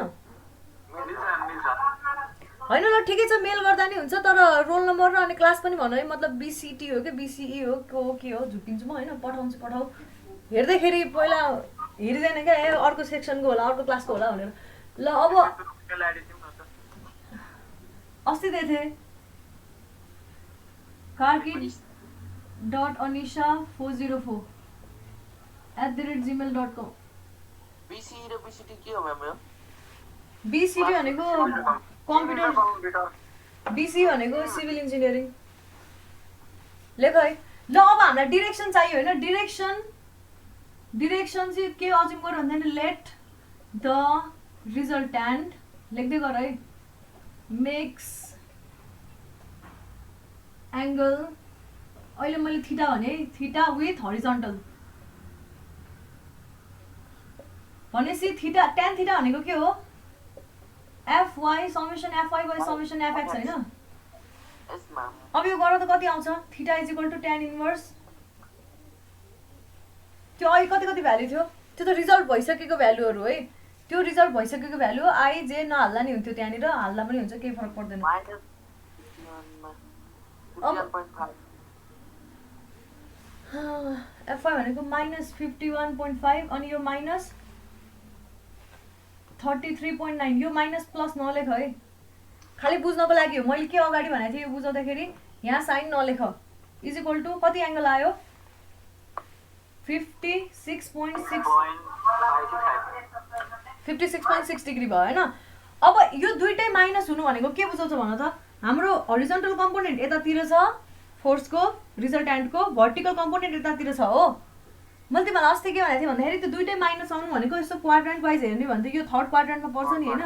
Speaker 1: होइन ल ठिकै छ मेल गर्दा नि हुन्छ तर रोल नम्बर र अनि क्लास पनि भन है मतलब BCT हो कि BCE हो के हो झुक्किन्छु म होइन पठाऊ हेर्दैखेरि पहिला हेरिँदैन क्या ए अर्को सेक्सनको होला अर्को क्लासको होला भनेर ल अब अस्ति दिएको थिएँ karkid.anisha404@gmail.com
Speaker 2: BCE र BCT के हो म्याम यो
Speaker 1: BCT भनेको कम्प्युटर BCE भनेको सिभिल इन्जिनियरिङ लेख है ल अब हामीलाई डिरेक्सन चाहियो होइन डिरेक्सन चाहिँ के अज्युम गर्यो भन्दाखेरि लेट द रिजल्टेन्ट लेख्दै गर है मेक्स एंगल अहिले मैले थीटा भने थीटा विथ हरिजन्टल भनेपछि थीटा tan थीटा भनेको के हो fy summation fy by summation fx हैन
Speaker 2: यस म्याम
Speaker 1: अब यो गर त कति आउँछ थीटा = tan इन्भर्स त्यो अहिले कति भ्यालु थियो त्यो त रिजल्ट भइसकेको भ्यालुहरु है त्यो रिजल्ट भइसकेको भ्यालु आई जे नहाल्दा नि हुन्थ्यो त्यहाँनिर हाल्दा पनि हुन्छ केही फरक पर्दैन fy भनेको -51.5 अनि यो -33.9 यो माइनस प्लस नलेख है खाली बुझ्नको लागि हो मैले के अगाडि भनेको थिएँ यो बुझाउँदाखेरि यहाँ साइन नलेख इज इक्वल टु कति एंगल आयो 56.6 डिग्री भयो हैन अब यो दुईटै माइनस हुनु भनेको के बुझाउँछ भन त हाम्रो हरिजन्टल कम्पोनेन्ट यतातिर छ फोर्सको रिजल्टेन्टको भर्टिकल कम्पोनेन्ट यतातिर छ हो मैले तिमीलाई अस्ति के भनेको थिएँ भन्दाखेरि त्यो दुईटै माइनस आउनु भनेको यस्तो क्वाड्रेन्ट वाइज हेर्ने भने त यो थर्ड क्वाड्रेन्टमा पर्छ नि हैन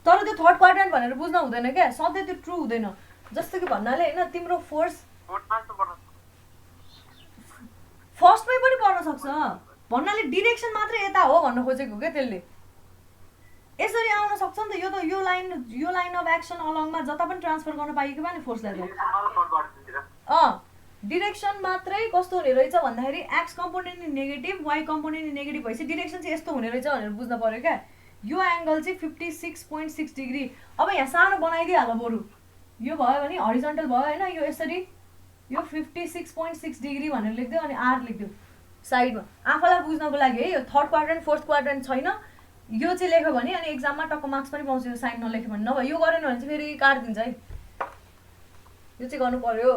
Speaker 1: तर त्यो थर्ड क्वाड्रेन्ट भनेर बुझ्न हुँदैन क्या, सधैँ त्यो ट्रु हुँदैन। जस्तो कि भन्नाले होइन तिम्रो फोर्स फर्स्टमै पनि पर्न सक्छ भन्नाले डिरेक्सन मात्रै यता हो भन्न खोजेको क्या त्यसले। यसरी आउन सक्छ नि त, यो लाइन अफ एक्सन अलङमा जता पनि ट्रान्सफर गर्न पाइएको भए नि फोर्सलाई त। डिरेक्सन मात्रै कस्तो हुने रहेछ भन्दाखेरि x component in negative y component in negative भएपछि डिरेक्सन चाहिँ यस्तो हुने रहेछ भनेर बुझ्न पर्यो क्या। यो एङ्गल चाहिँ 56.6 डिग्री। अब यहाँ सानो बनाइदिइहाल बरु, यो भयो भने हरिजन्टल भयो होइन, यो यसरी यो 56.6 डिग्री भनेर लेखिदियो अनि आर लेखिदियो साइडमा आफूलाई बुझ्नको लागि है। यो थर्ड क्वाड्रेन्ट फोर्थ क्वाड्रेन्ट छैन यो चाहिँ लेख्यो भने अनि एक्जाममा टक्क मार्क्स पनि पाउँछ यो साइन नलेख्यो भने। नभए यो गरेन भने चाहिँ फेरि काटिदिन्छ है, यो चाहिँ गर्नु पर्यो।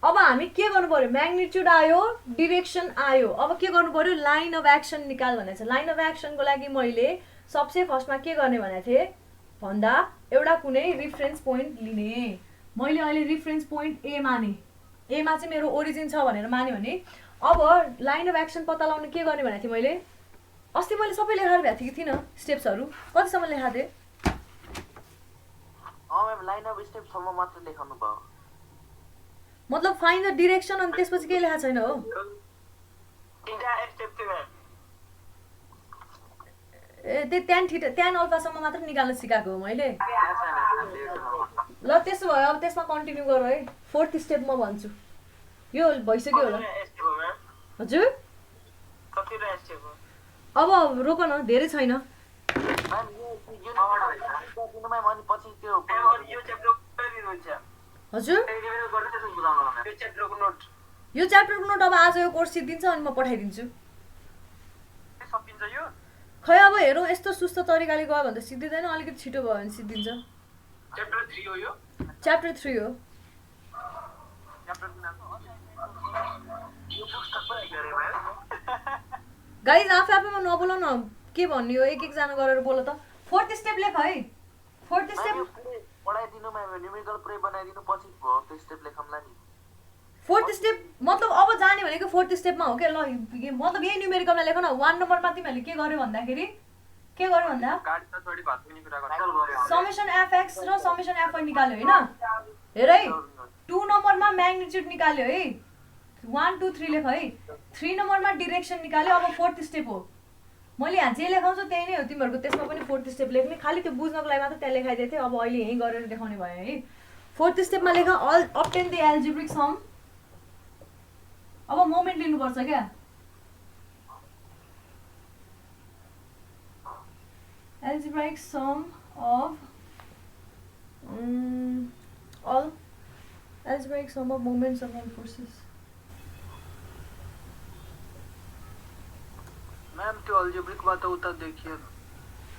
Speaker 1: अब हामी के गर्नु पर्यो, म्याग्निट्युड आयो डिरेक्सन आयो, अब के गर्नु पर्यो लाइन अफ एक्सन निकाल भनेको छ। लाइन अफ एक्सनको लागि मैले सबसे फर्स्टमा के गर्ने भनेको थिएँ भन्दा एउटा कुनै रिफरेन्स पोइन्ट लिने। मैले अहिले रिफरेन्स पोइन्ट ए माने, एमा चाहिँ मेरो ओरिजिन छ भनेर माने भने अब लाइन अफ एक्सन पत्ता लगाउनु के गर्ने भनेको थिएँ मैले अस्ति मैले सबै लेखाएर भएको थिएँ कि थिइनँ स्टेप्सहरू कतिसम्म लेखाएको थिएँ?
Speaker 2: म्याम लाइन अफ स्टेपसम्म मात्र लेखाउनु भयो,
Speaker 1: मतलब फाइन्ड द डिरेक्सन अनि त्यसपछि केही लेखा छैन हो? ए त्यो ट्यान अल्फासम्म मात्र निकाल्न सिकाएको हो मैले। ल त्यसो भयो अब त्यसमा कन्टिन्यू गर है। फोर्थ स्टेप म भन्छु, यो भइसक्यो होला हजुर। अब रोक न धेरै छैन। हजुर यो च्याप्टरको नोट अब आज यो कोर्स सिद्धिन्छ अनि म पठाइदिन्छु। खै अब हेरौँ यस्तो सुस्त तरिकाले गयो भने त सिद्धिँदैन, अलिकति छिटो भयो भने सिद्धिन्छ। च्याप्टर 3 हो। गाइज आफै आफैमा नबोल न, के भन्ने हो एक एकजना गरेर बोल त। फोर्थ स्टेप लेख है। फोर्थ स्टेप
Speaker 2: पढाइदिनु म्याम, न्युमेरिकल पुरै बनाइदिनु पछि फोर्थ स्टेप लेखौँला नि।
Speaker 1: फोर्थ स्टेप मतलब अब जाने भनेको फोर्थ स्टेपमा हो क्या। ल मतलब यही न्युमेरिकलमा लेख न। 1 नम्बरमा तिमीहरूले के गर्यो भन्दाखेरि के गर्यो भन्दा समेसन एफएक्स र समेसन एफवाई निकाल्यो होइन। हेर है 2 नम्बरमा म्याग्निट्युड निकाल्यो है, 1 2 3 लेख है। 3 नम्बरमा डिरेक्सन निकाल्यो। अब फोर्थ स्टेप हो, मैले यहाँ जे लेखाउँछु त्यही नै हो तिमीहरूको, त्यसमा पनि फोर्थ स्टेप लेख्ने, खालि त्यो बुझ्नको लागि मात्र त्यहाँ लेखाइदिएको थिएँ। अब अहिले यहीँ गरेर देखाउने भयो है। फोर्थ स्टेपमा लेख अब्टेन द एल्जेब्रिक सम। अब मोमेन्ट लिनुपर्छ क्या। Algebraic sum of all algebraic sum of moments of all forces.
Speaker 3: Ma'am त्यो अल्जेब्रिकमा त उता देखियो,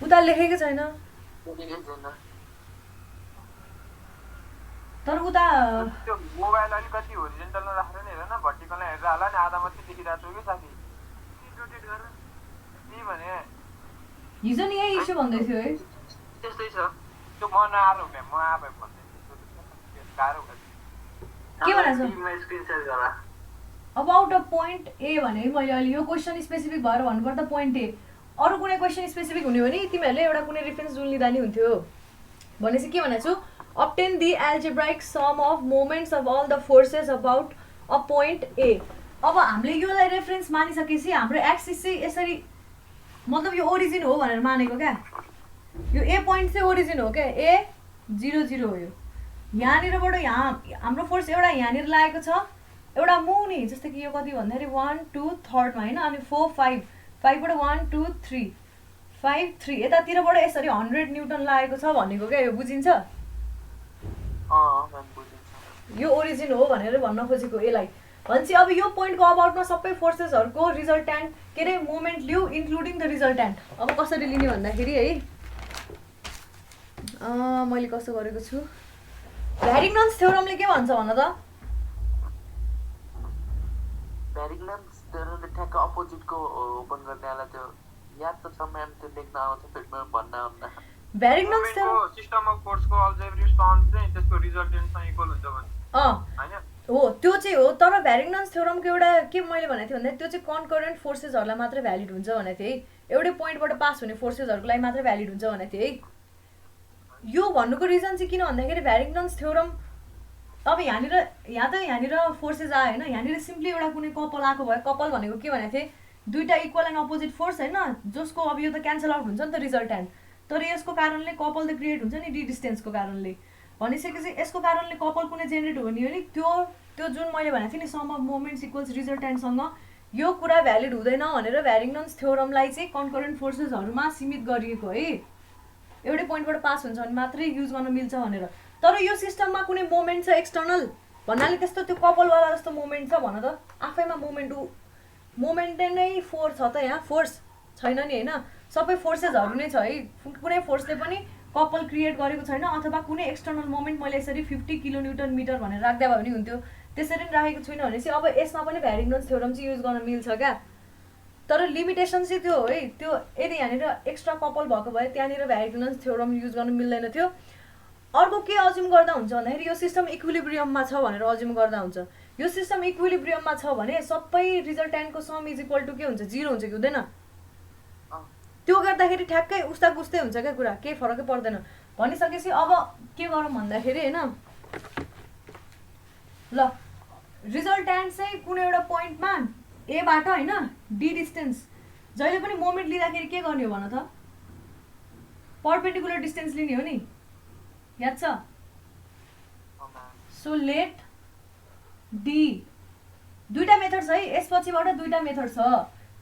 Speaker 1: उता लेखेकै छैन तर उता
Speaker 3: त्यो मोबाइल अलिकति होरिजेन्टलमा राखेर नि हेर न, भर्टिकलमा हेरेर होला नि, आधा मात्रै देखिरहेको छु कि साथी। रोटेट गरेर के भने
Speaker 1: हिजो नि यही इस्यु भन्दै थियो है।
Speaker 3: त्यस्तै छ त्यो। म नआएर हो म्याम, म आए भन्दै गाह्रो
Speaker 1: के भनेको
Speaker 2: स्क्रिन शेयर गरा।
Speaker 1: अबाउट अ पोइन्ट ए भने मैले अहिले यो क्वेसन स्पेसिफिक भएर भन्नुपर्दा पोइन्ट ए। अरू कुनै क्वेसन स्पेसिफिक हुने हो भने तिमीहरूले एउटा कुनै रेफरेन्स जुन लिँदा नि हुन्थ्यो। भनेपछि के भनेको छु, obtain the algebraic sum of moments of all the forces about a point A। अब हामीले योलाई रेफरेन्स मानिसकेपछि हाम्रो एक्सिस चाहिँ यसरी मतलब यो ओरिजिन हो भनेर मानेको क्या। यो ए पोइन्ट चाहिँ ओरिजिन हो क्या, ए 0 0 हो। यो यहाँनिरबाट यहाँ हाम्रो फोर्स एउटा यहाँनिर लागेको छ, एउटा मुनि जस्तो कि यो कति भन्दाखेरि 1 2 थर्डमा होइन, अनि 4 5 5बाट 1 2 3 5 3 यतातिरबाट यसरी 100 न्युटन लागेको छ भनेको क्या। यो बुझिन्छ? यो ओरिजिन हो भनेर भन्न खोजेको यसलाई। भनेपछि अब यो पोइन्टको अबाउटमा सबै फोर्सेसहरूको रिजल्ट्यान्ट के अरे मोमेन्ट लिऊ इन्क्लुडिङ द रिजल्ट्यान्ट। अब कसरी लिने भन्दाखेरि है मैले कस्तो गरेको छु, भ्यारिग्नन्स थ्योरमले के भन्छ भन त?
Speaker 2: भ्यारिग्नन्स थ्योरमले ठ्याक्क अपोजिटको ओपन गर्नेलाई त्यो याद त छ म्याम, त्यो लेख्न आउँछ फेरि म्याम भन्न
Speaker 1: भ्यारिग्नन्स थ्योरम
Speaker 3: सिस्टम अफ फोर्सको अल्जेब्रिक सम चाहिँ त्यसको रिजल्टेन्टसँग इक्वल हुन्छ भने हैन
Speaker 1: हो, त्यो चाहिँ हो। तर भ्यारिग्नन्स थ्योरमको एउटा के मैले भनेको थिएँ भन्दा त्यो चाहिँ कन्करेन्ट फोर्सेसहरूलाई मात्रै भ्यालिड हुन्छ भनेको थिएँ है। एउटै पोइन्टबाट पास हुने फोर्सेसहरूको लागि मात्रै भ्यालिड हुन्छ भनेको थिएँ है। यो भन्नुको रिजन चाहिँ किन भन्दाखेरि भ्यारिङटन्स थ्योरम अब यहाँनिर फोर्सेस आयो होइन, यहाँनिर सिम्पली एउटा कुनै कपल आएको भयो। कपल भनेको के भनेको थिएँ, दुईवटा इक्वल एन्ड अपोजिट फोर्स होइन, जसको अब यो त क्यान्सल आउट हुन्छ नि त रिजल्टेन्ट, तर यसको कारणले कपल त क्रिएट हुन्छ नि डी डिस्टेन्सको कारणले। भनिसकेपछि यसको कारणले कपल कुनै जेनेरेट हुने हो नि, त्यो जुन मैले भनेको थिएँ नि सम अफ मोमेन्ट्स इक्वल्स रिजल्टेन्टसँग, यो कुरा भ्यालिड हुँदैन भनेर भ्यारिङटन्स थ्योरमलाई चाहिँ कन्करेन्ट फोर्सेसहरूमा सीमित गरिएको है। एउटै पोइन्टबाट पास हुन्छ भने मात्रै युज गर्न मिल्छ भनेर। तर यो सिस्टममा कुनै मोमेन्ट छ एक्सटर्नल भन्नाले त्यस्तो त्यो कपलवाला जस्तो मोमेन्ट छ भन त, आफैमा मोमेन्ट नै फोर्स छ त, यहाँ फोर्स छैन नि होइन, सबै फोर्सेसहरू नै छ है। कुनै फोर्सले पनि कपल क्रिएट गरेको छैन, अथवा कुनै एक्सटर्नल मोमेन्ट मैले यसरी 50 किलोन्युटन मिटर भनेर राख्दा भयो भने हुन्थ्यो, त्यसरी पनि राखेको छुइनँ भनेपछि अब यसमा पनि भ्यारिङटन्स थ्योरम चाहिँ युज गर्न मिल्छ क्या। तर लिमिटेसन चाहिँ त्यो हो है, त्यो यदि यहाँनिर एक्स्ट्रा कपल भएको भए त्यहाँनिर भ्यारिङटन्स थ्योरम युज गर्न मिल्दैन थियो। अर्को के अज्युम गर्दा हुन्छ भन्दाखेरि यो सिस्टम इक्विलिब्रियममा छ भनेर अज्युम गर्दा हुन्छ। यो सिस्टम इक्विलिब्रियममा छ भने सबै रिजल्टेन्टको सम इज इक्वल टु के हुन्छ, 0 हुन्छ कि हुँदैन? त्यो गर्दाखेरि ठ्याक्कै उस्ता गुस्दै हुन्छ क्या कुरा, केही फरकै पर्दैन। भनिसकेपछि अब के गरौँ भन्दाखेरि होइन, ल रिजल्टेन्ट चाहिँ कुनै एउटा पोइन्टमा एबाट होइन डी डिस्टेन्स, जहिले पनि मोमेन्ट लिँदाखेरि के गर्ने हो भन त, पर्पेन्डिकुलर डिस्टेन्स लिने हो नि, याद छ? सो लेट डी, दुईवटा मेथड छ है, यसपछिबाट दुईवटा मेथड छ।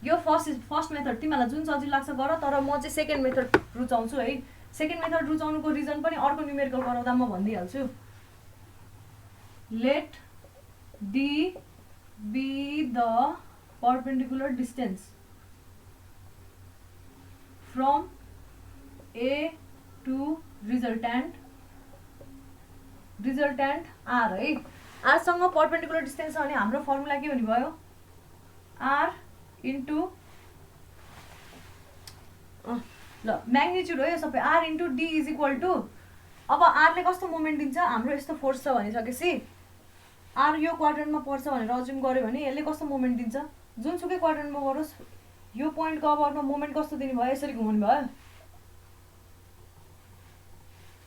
Speaker 1: यो फर्स्ट मेथड तिमीहरूलाई जुन सजिलो लाग्छ गर, तर म चाहिँ सेकेन्ड मेथड रुचाउँछु है। सेकेन्ड मेथड रुचाउनुको रिजन पनि अर्को न्युमेरिकल गराउँदा म भनिदिइहाल्छु। Let D be the perpendicular distance from A to resultant R है। R सँग perpendicular distance छ भने हाम्रो फर्मुला के हुने भयो, R इन्टु ल म्याग्निट्युड हो यो सबै, R into D is equal to, अब R ले कस्तो मोमेन्ट दिन्छ, हाम्रो यस्तो फोर्स छ भनिसकेपछि R यो क्वाड्रेन्टमा पर्छ भनेर अज्युम गर्यो भने यसले कस्तो मोमेन्ट दिन्छ, जुनसुकै क्वाड्रेन्टमा गरोस् यो पोइन्टको अबरमा मोमेन्ट कस्तो दिने भयो, यसरी घुमाउनु भयो,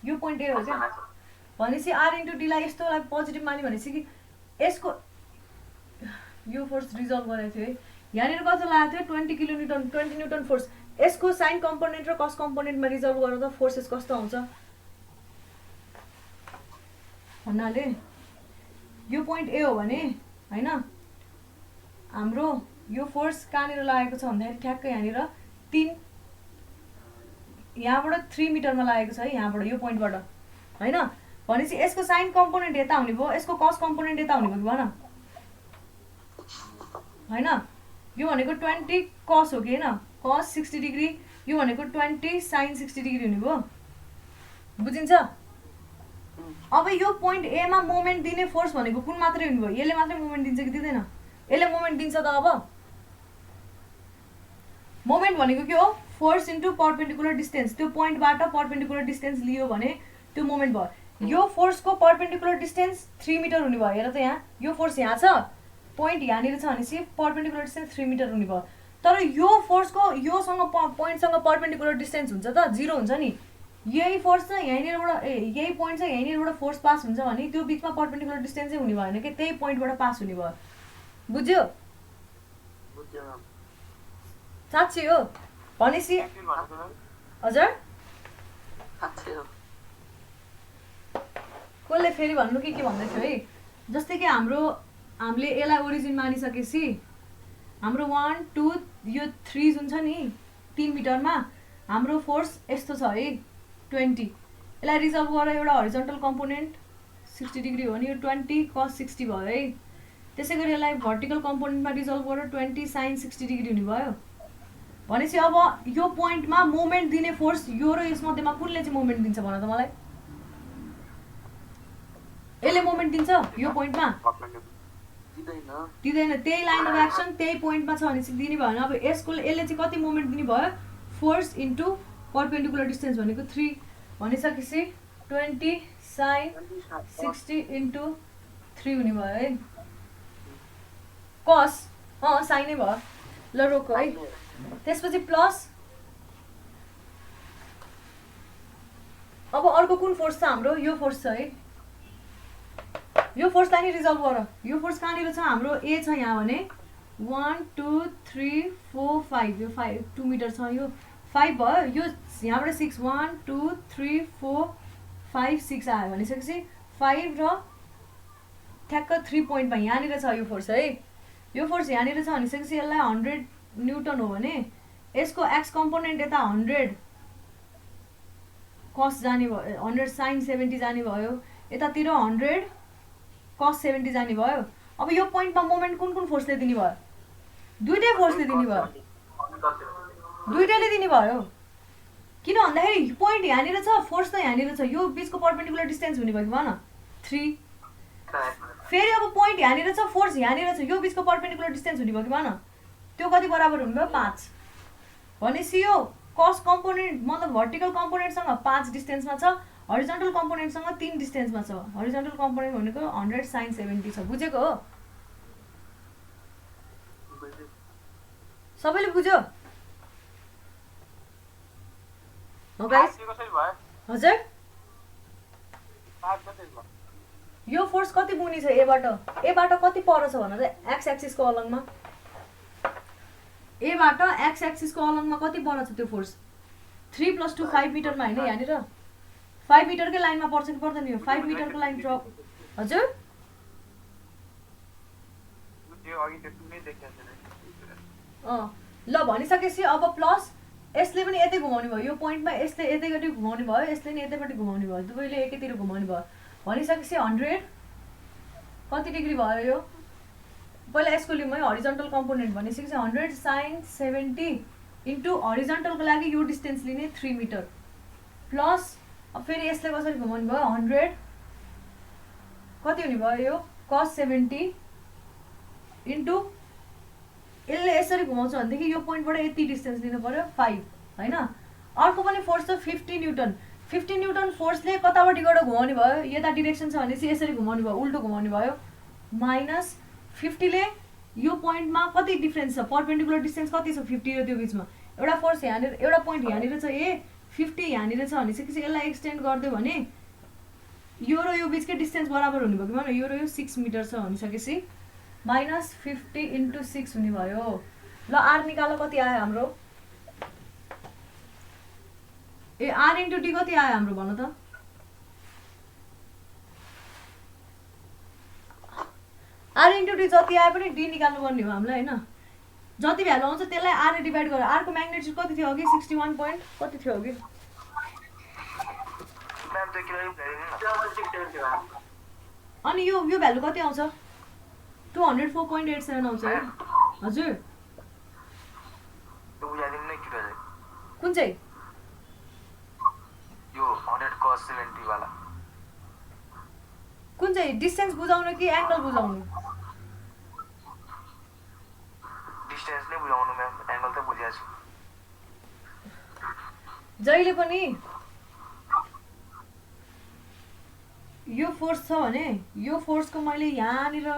Speaker 1: यो पोइन्ट ए हो क्या। भनेपछि आर इन्टु डीलाई यस्तोलाई पोजिटिभ मान्यो भनेपछि कि यसको यो फोर्स रिजल्भ गरेको थियो है, यहाँनिर कति लागेको थियो 20 न्युटन फोर्स, यसको साइन कम्पोनेन्ट र कस कम्पोनेन्टमा रिजल्भ गर्दा फोर्सेस कस्तो आउँछ भन्नाले यो पोइन्ट ए हो भने होइन, हाम्रो यो फोर्स कहाँनिर लागेको छ भन्दाखेरि ठ्याक्कै यहाँनिर 3, यहाँबाट 3 मिटरमा लागेको छ है, यहाँबाट यो पोइन्टबाट होइन। भनेपछि यसको साइन कम्पोनेन्ट यता हुने भयो, यसको कस कम्पोनेन्ट यता हुने भयो भन होइन। यो भनेको 20 कस हो कि होइन, कस 60 डिग्री, यो भनेको 20 साइन 60 डिग्री हुने भयो, बुझिन्छ? अब यो पोइन्ट ए मा मोमेन्ट दिने फोर्स भनेको कुन मात्रै हुने भयो, यसले मात्रै मोमेन्ट दिन्छ कि दिँदैन? यसले मोमेन्ट दिन्छ त। अब मोमेन्ट भनेको के हो, फोर्स इन्टु पर्पेन्डिकुलर डिस्टेन्स, त्यो पोइन्टबाट पर्पेन्डिकुलर डिस्टेन्स लियो भने त्यो मोमेन्ट भयो। यो फोर्सको पर्पेन्डिकुलर डिस्टेन्स 3 मिटर हुने भयो, हेर त यहाँ यो फोर्स यहाँ छ, पोइन्ट यहाँनिर छ भनेपछि पर्पेन्डिकुलर डिस्टेन्स 3 मिटर हुने भयो। तर यो फोर्सको योसँग पोइन्टसँग पर्पेन्डिकुलर डिस्टेन्स हुन्छ त 0 हुन्छ नि, यही फोर्स छ यहीँनिरबाट यही पोइन्ट छ यहीँनिरबाट फोर्स पास हुन्छ भने त्यो बिचमा पर्पेन्डिकुलर डिस्टेन्सै हुने भएन कि, त्यही पोइन्टबाट पास हुने भयो, बुझ्यो? साँच्चै हो भनेपछि हजुर कसले फेरि भन्नु के भन्दै थियो है, जस्तै कि हामीले यसलाई ओरिजिन मानिसकेपछि हाम्रो 1 2 यो 3 जुन छ नि 3 मिटरमा हाम्रो फोर्स यस्तो छ है 20, यसलाई रिजल्भ गरेर एउटा हरिजन्टल कम्पोनेन्ट 60 डिग्री हो भने यो 20 cos 60 भयो है। त्यसै गरी यसलाई भर्टिकल कम्पोनेन्टमा रिजल्भ गरेर 20 sin 60 डिग्री हुने भयो। भनेपछि अब यो पोइन्टमा मोमेन्ट दिने फोर्स यो र यसमध्येमा कुनले चाहिँ मोमेन्ट दिन्छ भन त मलाई, यसले मोमेन्ट दिन्छ यो पोइन्टमा दिँदैन, त्यही लाइन अफ एक्सन त्यही पोइन्टमा छ भने चाहिँ दिने भएन। अब यसले चाहिँ कति मोमेन्ट दिने भयो, फोर्स इन्टु पर्पेन्डिकुलर डिस्टेन्स भनेको 3 भनिसकेपछि 20 sin 60 इन्टु 3 हुने भयो है, कस साइनै भयो, ल रोक है। त्यसपछि प्लस अब अर्को कुन फोर्स छ हाम्रो? यो फोर्स छ है। यो फोर्सलाई नि रिजल्भ गर। यो फोर्स कहाँनिर छ हाम्रो? ए छ यहाँ भने 1 2 3 4 5 यो 2 मिटर छ, यो 5 भयो। यो यहाँबाट 6 1 2 3 4 5 6 आयो भनिसकेपछि 5 र ठ्याक्क 3 पोइन्टमा यहाँनिर छ यो फोर्स है। यो फोर्स यहाँनिर छ भनिसकेपछि यसलाई 100 न्युटन हो भने यसको एक्स कम्पोनेन्ट यता 100 कस जाने भयो, 100 साइन 70 जाने भयो, यतातिर 100 कस 70 जाने भयो। अब यो पोइन्टमा मोमेन्ट कुन कुन फोर्सले दिने भयो? दुईटै फोर्सले दिने भयो, दुईटैले दिने भयो। किन भन्दाखेरि पोइन्ट यहाँनिर छ, फोर्स त यहाँनिर छ, यो बिचको पर्पेन्डिकुलर डिस्टेन्स हुने भयो कि भन 3। फेरि अब पोइन्ट यहाँनिर छ, फोर्स यहाँनिर छ, यो बिचको पर्पेन्डिकुलर डिस्टेन्स हुने भयो कि भन, त्यो कति बराबर हुने भयो? 5। भनेपछि यो कस कम्पोनेन्ट मतलब भर्टिकल कम्पोनेन्टसँग 5 डिस्टेन्समा छ, हरिजन्टल कम्पोनेन्टसँग 3 डिस्टेन्समा छ। हरिजन्टल कम्पोनेन्ट भनेको 100 साइन 70 छ। बुझेको हो? सबैले बुझ्यो? हो गाइस? हजुर, यो फोर्स कति बुनी छ एबाट? एबाट कति पर छ भनेर एक्स एक्सिसको अलङमा, एबाट एक्स एक्सिसको अलङमा कति पर छ त्यो फोर्स? 3 + 2 5 मिटरमा हैन? यहाँनिर 5 मिटरकै लाइनमा पर्छ कि पर्दैन? यो 5 मिटरको लाइन ड्र। हजुर ल भनिसकेपछि अब प्लस यसले पनि यतै घुमाउने भयो, यो पोइन्टमा यसले यतैपट्टि घुमाउने भयो, यसले नि यतैपट्टि घुमाउने भयो, दुवैले एकैतिर घुमाउने भयो भनिसकेपछि 100 कति डिग्री भयो? यो पहिला यसको लिउँ है, हरिजन्टल कम्पोनेन्ट भनिसकेपछि 100 साइन 70 इन्टु हरिजन्टलको लागि यो डिस्टेन्स लिने 3 मिटर प्लस अब फेरि यसले कसरी घुमाउनु भयो? 100 कति हुने भयो? यो cos 70 इन्टु यसले यसरी घुमाउँछ भनेदेखि यो पोइन्टबाट यति डिस्टेन्स लिनु पर्यो 5 हैन। अर्को पनि फोर्स छ 50 न्युटन। 50 न्युटन फोर्सले कतापट्टिबाट घुमाउने भयो? यता डिरेक्सन छ भनेपछि यसरी घुमाउने भयो, उल्टो घुमाउने भयो। माइनस 50 ले यो पोइन्टमा कति डिफरेन्स छ? पर्पेन्डिकुलर डिस्टेन्स कति छ 50 र त्यो बिचमा? एउटा फोर्स यहाँनिर, एउटा पोइन्ट यहाँनिर छ ए, 50 यहाँनिर छ भनेपछि यसलाई एक्सटेन्ड गरिदियो भने यो र यो बिचकै डिस्टेन्स बराबर हुने भयो कि भन, यो र यो 6 मिटर छ भनिसकेपछि माइनस 50 इन्टु 6 हुने भयो। ल आर निकालो, कति आयो हाम्रो? ए आर इन्टु डी कति आयो हाम्रो भन त? आर इन्टु डी जति आए पनि डी निकाल्नु पर्ने हो हामीलाई हैन। जति भ्यालु आउँछ त्यसलाई आर ले डिभाइड गर। आर को म्याग्निट्युड कति थियो अघि? 61 पोइन्ट कति थियो अघि? अनि यो भ्यालु कति आउँछ? 204.87 आउँछ है। हजुर कुन चाहिँ?
Speaker 2: यो 100 cos 70 वाला
Speaker 1: कुन चाहिँ? डिस्टेन्स बुझाउनु कि एंगल बुझाउनु?
Speaker 2: डिस्टेन्स नै बुझाउनु म्याम, एंगल त बुझाछु।
Speaker 1: जहिले पनि यो फोर्स छ भने यो फोर्सको मैले यहाँनिर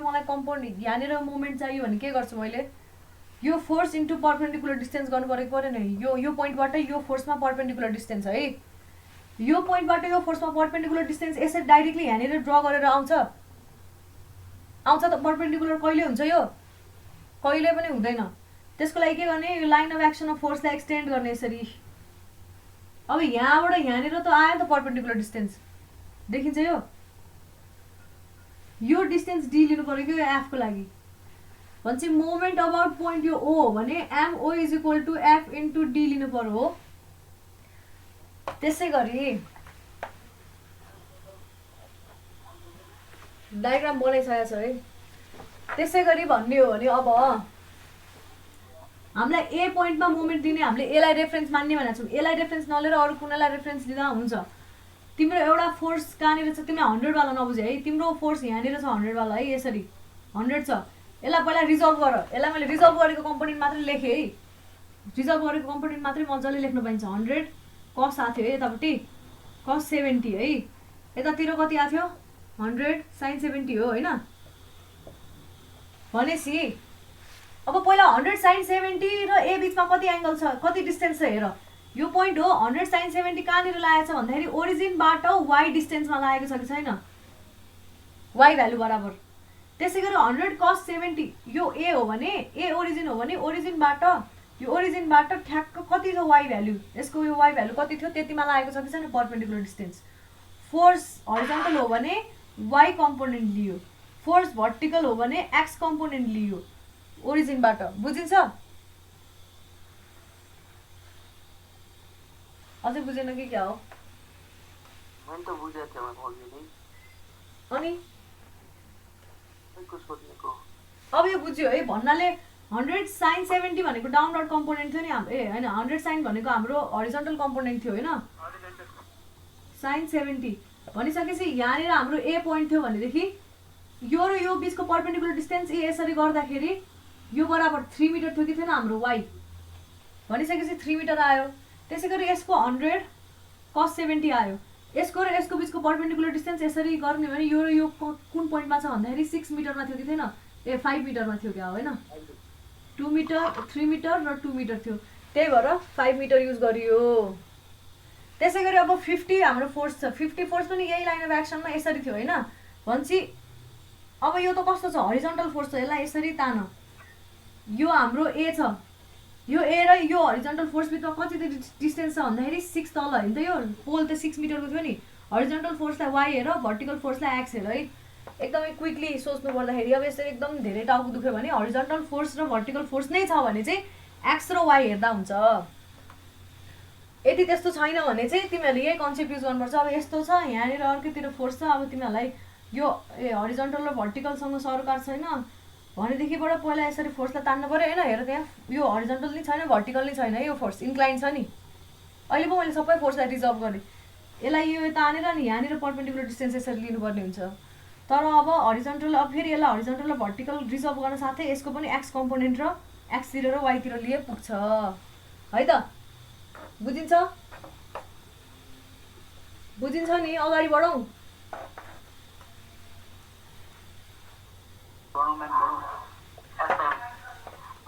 Speaker 1: मलाई कम्पाउन्ड यहाँनिर मोमेन्ट चाहियो भने के गर्छु मैले? यो फोर्स इन्टु पर्पेन्डिकुलर डिस्टेन्स गर्नु परेको परेन? यो पोइन्टबाट यो फोर्समा पर्पेन्डिकुलर डिस्टेन्स है, यो पोइन्टबाट यो फोर्समा पर्पेन्डिकुलर डिस्टेन्स यसरी डाइरेक्टली यहाँनिर ड्र गरेर आउँछ त? पर्पेन्डिकुलर कहिले हुन्छ? यो कहिले पनि हुँदैन। त्यसको लागि के गर्ने? यो लाइन अफ एक्सन अफ फोर्सलाई एक्सटेन्ड गर्ने यसरी। अब यहाँबाट यहाँनिर त आयो त पर्पेन्डिकुलर डिस्टेन्स, देखिन्छ यो डिस्टेन्स डी लिनु पर्यो कि एफ को लागि। भन्छ मोमेन्ट अबाउट पोइन्ट यो ओ हो भने MO is equal to F into D लिनु पर्यो हो। त्यसै गरी डायग्राम बनाइसकेको छ है। त्यसै गरी भन्ने हो भने अब हामीलाई ए पोइन्टमा मोमेन्ट दिने, हामीले एलाई रेफरेन्स मान्ने भनेको छौँ। एलाई रेफरेन्स नलिएर अरू कुनैलाई रेफरेन्स लिँदा हुन्छ। तिम्रो एउटा फोर्स कहाँनिर छ? तिमीले 100 वाला नबुझे है। तिम्रो फोर्स यहाँनिर छ 100 वाला है, यसरी 100 छ। यसलाई पहिला रिजल्भ गर। यसलाई मैले रिजल्भ गरेको कम्पोनेन्ट मात्रै लेखेँ है। रिजल्भ गरेको कम्पोनेन्ट मात्रै मजाले लेख्न पाइन्छ। 100 कस आएको थियो है यतापट्टि, cos 70 है। यतातिर कति आएको थियो? 100 sin 70 हो हैन। भनेपछि अब पहिला 100 sin 70 र ए बिचमा कति एंगल छ, कति डिस्टेन्स छ हेर। यो पोइन्ट हो 100 sin 70 कहाँनिर लागेको छ भन्दाखेरि ओरिजिनबाट y डिस्टेन्समा लागेको छ कि छैन, y भ्यालु बराबर। त्यसै गरी 100 cos 70 यो a हो भने a ओरिजिन हो भने ओरिजिनबाट यो ओरिजिनबाट ठ्याक्क कति छ y भ्यालु, यसको यो y भ्यालु कति थियो त्यतिमा लागेको छ कि छैन परपेन्डिकुलर डिस्टेन्स। फोर्स हरिजन्टल हो भने y कम्पोनेन्ट लियो, फोर्स भर्टिकल हो भने x कम्पोनेन्ट लियो ओरिजिनबाट। बुझिन्छ? अझै बुझेन कि क्या हो?
Speaker 2: मैले त बुझेको थिएँ मैले अघि नै।
Speaker 1: अनि
Speaker 2: को सोध्नेको
Speaker 1: अब यो बुझ्यो है भन्नाले 100 sin 70 भनेको डाउनवर्ड कम्पोनेन्ट थियो नि हाम्रो, ए हैन 100 sin भनेको हाम्रो हरिजन्टल कम्पोनेन्ट थियो हैन, sin 70 भनिसकेपछि यहाँनिर हाम्रो ए पोइन्ट थियो भनेदेखि यो र यो बीचको परपेन्डिकुलर डिस्टेन्स ए यसरी गर्दाखेरि यो बराबर 3 मिटर थियो कि थिएन हाम्रो y, भनिसकेपछि 3 मिटर आयो। त्यसै गरी यसको 100 cos 70 आयो, यसको र यसको बीचको परपेन्डिकुलर डिस्टेन्स यसरी गर्ने भने यो र यो कुन पोइन्टमा छ भन्दाखेरि 6 मिटरमा थियो कि थिएन, ए 5 मिटरमा थियो क्या होइन, 2 मिटर 3 मिटर र 2 मिटर थियो, त्यही भएर 5 मिटर युज गरियो। त्यसै गरी अब 50 हाम्रो फोर्स छ, 50 फोर्स पनि यही लाइन अफ एक्सनमा यसरी थियो होइन भन्छ। अब यो त कस्तो छ हरिजन्टल फोर्स छ, यसलाई यसरी तान, यो हाम्रो ए छ, यो ए र यो हरिजन्टल फोर्स बिचमा कति डिस्टेन्स छ भन्दाखेरि 6 तल होइन त, यो पोल त 6 मिटरको थियो नि। हरिजन्टल फोर्सलाई y हेर, भर्टिकल फोर्सलाई x हेर है, एकदमै क्विकली सोच्नु पर्दाखेरि। अब यसरी एकदम धेरै टाउको दुख्यो भने हरिजन्टल फोर्स र भर्टिकल फोर्स नै छ भने चाहिँ x र y हेर्दा हुन्छ, यदि त्यस्तो छैन भने चाहिँ तिमीहरूले यही कन्सेप्ट युज गर्नुपर्छ। अब यस्तो छ यहाँनिर अर्कैतिर फोर्स छ, अब तिमीहरूलाई यो हरिजन्टल र भर्टिकलसँग सरोकार छैन भनेदेखिबाट पहिला यसरी फोर्सलाई तान्नु पऱ्यो होइन। हेर त्यहाँ यो हरिजन्टल नै छैन भर्टिकल नै छैन, यो फोर्स इन्क्लाइन छ नि, अहिले पो मैले सबै फोर्सलाई रिजर्भ गरेँ, यसलाई यो तानेर नि यहाँनिर परपेन्डिकुलर डिस्टेन्स यसरी लिनुपर्ने हुन्छ। तर अब हरिजन्टल अब फेरि यसलाई हरिजन्टल र भर्टिकल रिजर्भ गर्न साथै यसको पनि एक्स कम्पोनेन्ट र एक्सतिर र वाइतिर लिए पुग्छ है त। बुझिन्छ? बुझिन्छ नि? अगाडि बढौँ।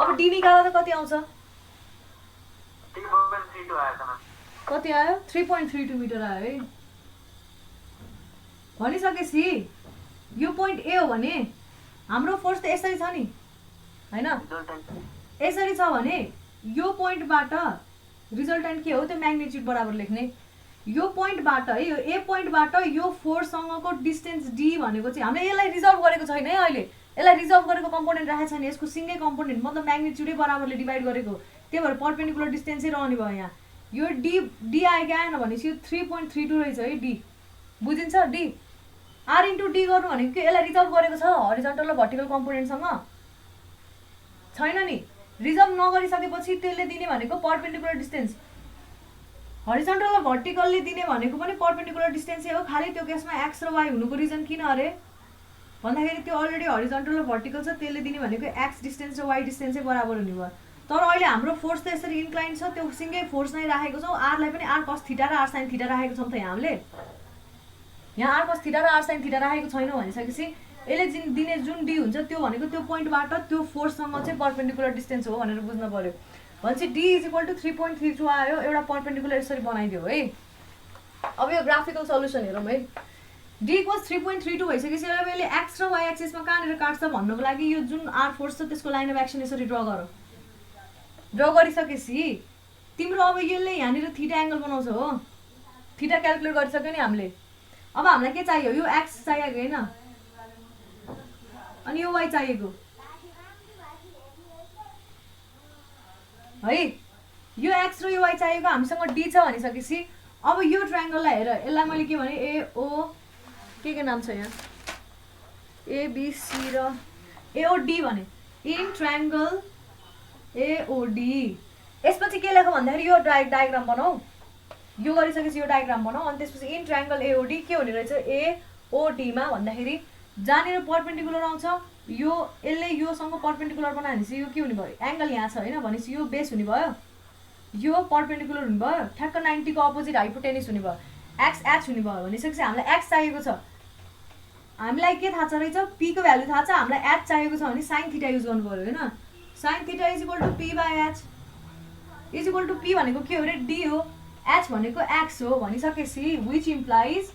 Speaker 1: अब डी निकाल्दा त कति आउँछ? कति आयो? 3.32 मिटर आयो है। भनिसकेपछि यो पोइन्ट ए हो भने हाम्रो फोर्स त यसरी छ नि हैन, यसरी छ भने यो पोइन्टबाट रिजल्टेन्ट के हो त्यो म्याग्निट्युड बराबर लेख्ने। यो पोइन्टबाट है यो ए पोइन्टबाट यो फोर्ससँगको डिस्टेन्स डी भनेको चाहिँ हामीले यसलाई रिजर्भ गरेको छैन है, अहिले यसलाई रिजर्भ गरेको कम्पोनेन्ट राखेको छैन, यसको सिङ्गै कम्पोनेन्ट मतलब म्याग्निट्युडै बराबरले डिभाइड गरेको, त्यही भएर परपेन्डिकुलर डिस्टेन्सै रहने भयो यहाँ। यो डी आयो कि आएन भनेपछि यो 3.32 रहेछ है डी। बुझिन्छ? डी आर इन्टु डी गर्नु भनेको के यसलाई रिजर्भ गरेको छ हरिजन्टल र भर्टिकल कम्पोनेन्टसँग छैन नि, रिजर्भ नगरिसकेपछि त्यसले दिने भनेको परपेन्डिकुलर डिस्टेन्स, हरिजन्टल र भर्टिकलले दिने भनेको पनि परपेन्डिकुलर डिस्टेन्सै हो, खालि त्यो केसमा एक्स र वाइ हुनुको रिजन किन अरे भन्दाखेरि त्यो अलरेडी हरिजन्टल र भर्टिकल छ, त्यसले दिने भनेको एक्स डिस्टेन्स र वाइ डिस्टेन्सै बराबर हुने भयो। तर अहिले हाम्रो फोर्स त यसरी इन्क्लाइन छ, त्यो सिङ्गै फोर्स नै राखेको छौँ, आरलाई पनि आर कस थीटा र आर साइन थीटा राखेको छौँ त यहाँ हामीले, यहाँ आर कस थीटा र आर साइन थीटा राखेको छैनौँ भनिसकेपछि यसले दिने जुन डी हुन्छ त्यो भनेको त्यो पोइन्टबाट त्यो फोर्ससँग चाहिँ परपेन्डिकुलर डिस्टेन्स हो भनेर बुझ्नु पर्यो। भनेपछि डी इज इक्वल टु 3.32 आयो, एउटा परपेन्डिकुलर यसरी बनाइदियो है। अब यो ग्राफिकल सल्युसन हेरौँ है। डी इक्वल्स 3.32 भइसकेपछि अब यसले एक्स र वाइ एक्सिसमा कहाँनिर काट्छ भन्नुको लागि यो जुन आर फोर्स छ त्यसको लाइन अफ एक्सन यसरी ड्र गर। ड्र गरिसकेपछि तिम्रो अब यसले यहाँनिर थीटा एङ्गल बनाउँछ हो, थीटा क्यालकुलेट गरिसक्यो नि हामीले। अब हामीलाई के चाहियो? यो एक्स चाहिएको होइन अनि यो वाइ चाहिएको है, यो एक्स र यो वाइ चाहिएको हामीसँग डी छ भनिसकेपछि अब यो ट्रायङ्गललाई हेर, यसलाई मैले के भने एओ के नाम छ यहाँ एबिसी र एओडी भने इन ट्रायङ्गल एओडी। यसपछि के लेख भन्दाखेरि यो डायग्राम बनाऊ, यो गरिसकेपछि यो डायग्राम बनाऊ अनि त्यसपछि इन ट्रायङ्गल एओडी के हुने रहेछ एओडीमा भन्दाखेरि जहाँनिर परपेन्डिकुलर आउँछ यो यसले योसँग परपेन्डिकुलर बनायो भनेपछि यो के हुने भयो एङ्गल यहाँ छ होइन भनेपछि यो बेस हुने भयो, यो परपेन्डिकुलर हुने भयो, ठ्याक्क 90 को अपोजिट हाइपोटेनिस हुने भयो, एक्स एच हुने भयो भनिसकेपछि हामीलाई एक्स चाहिएको छ, हामीलाई के थाहा छ रहेछ पी को भ्यालु थाहा छ, हामीलाई एच चाहिएको छ भने साइन थीटा युज गर्नु पर्यो होइन। Sine theta is equal to P by H is equal to P भनेको के हो अरे डी हो, एच भनेको एक्स हो भनिसकेपछि which implies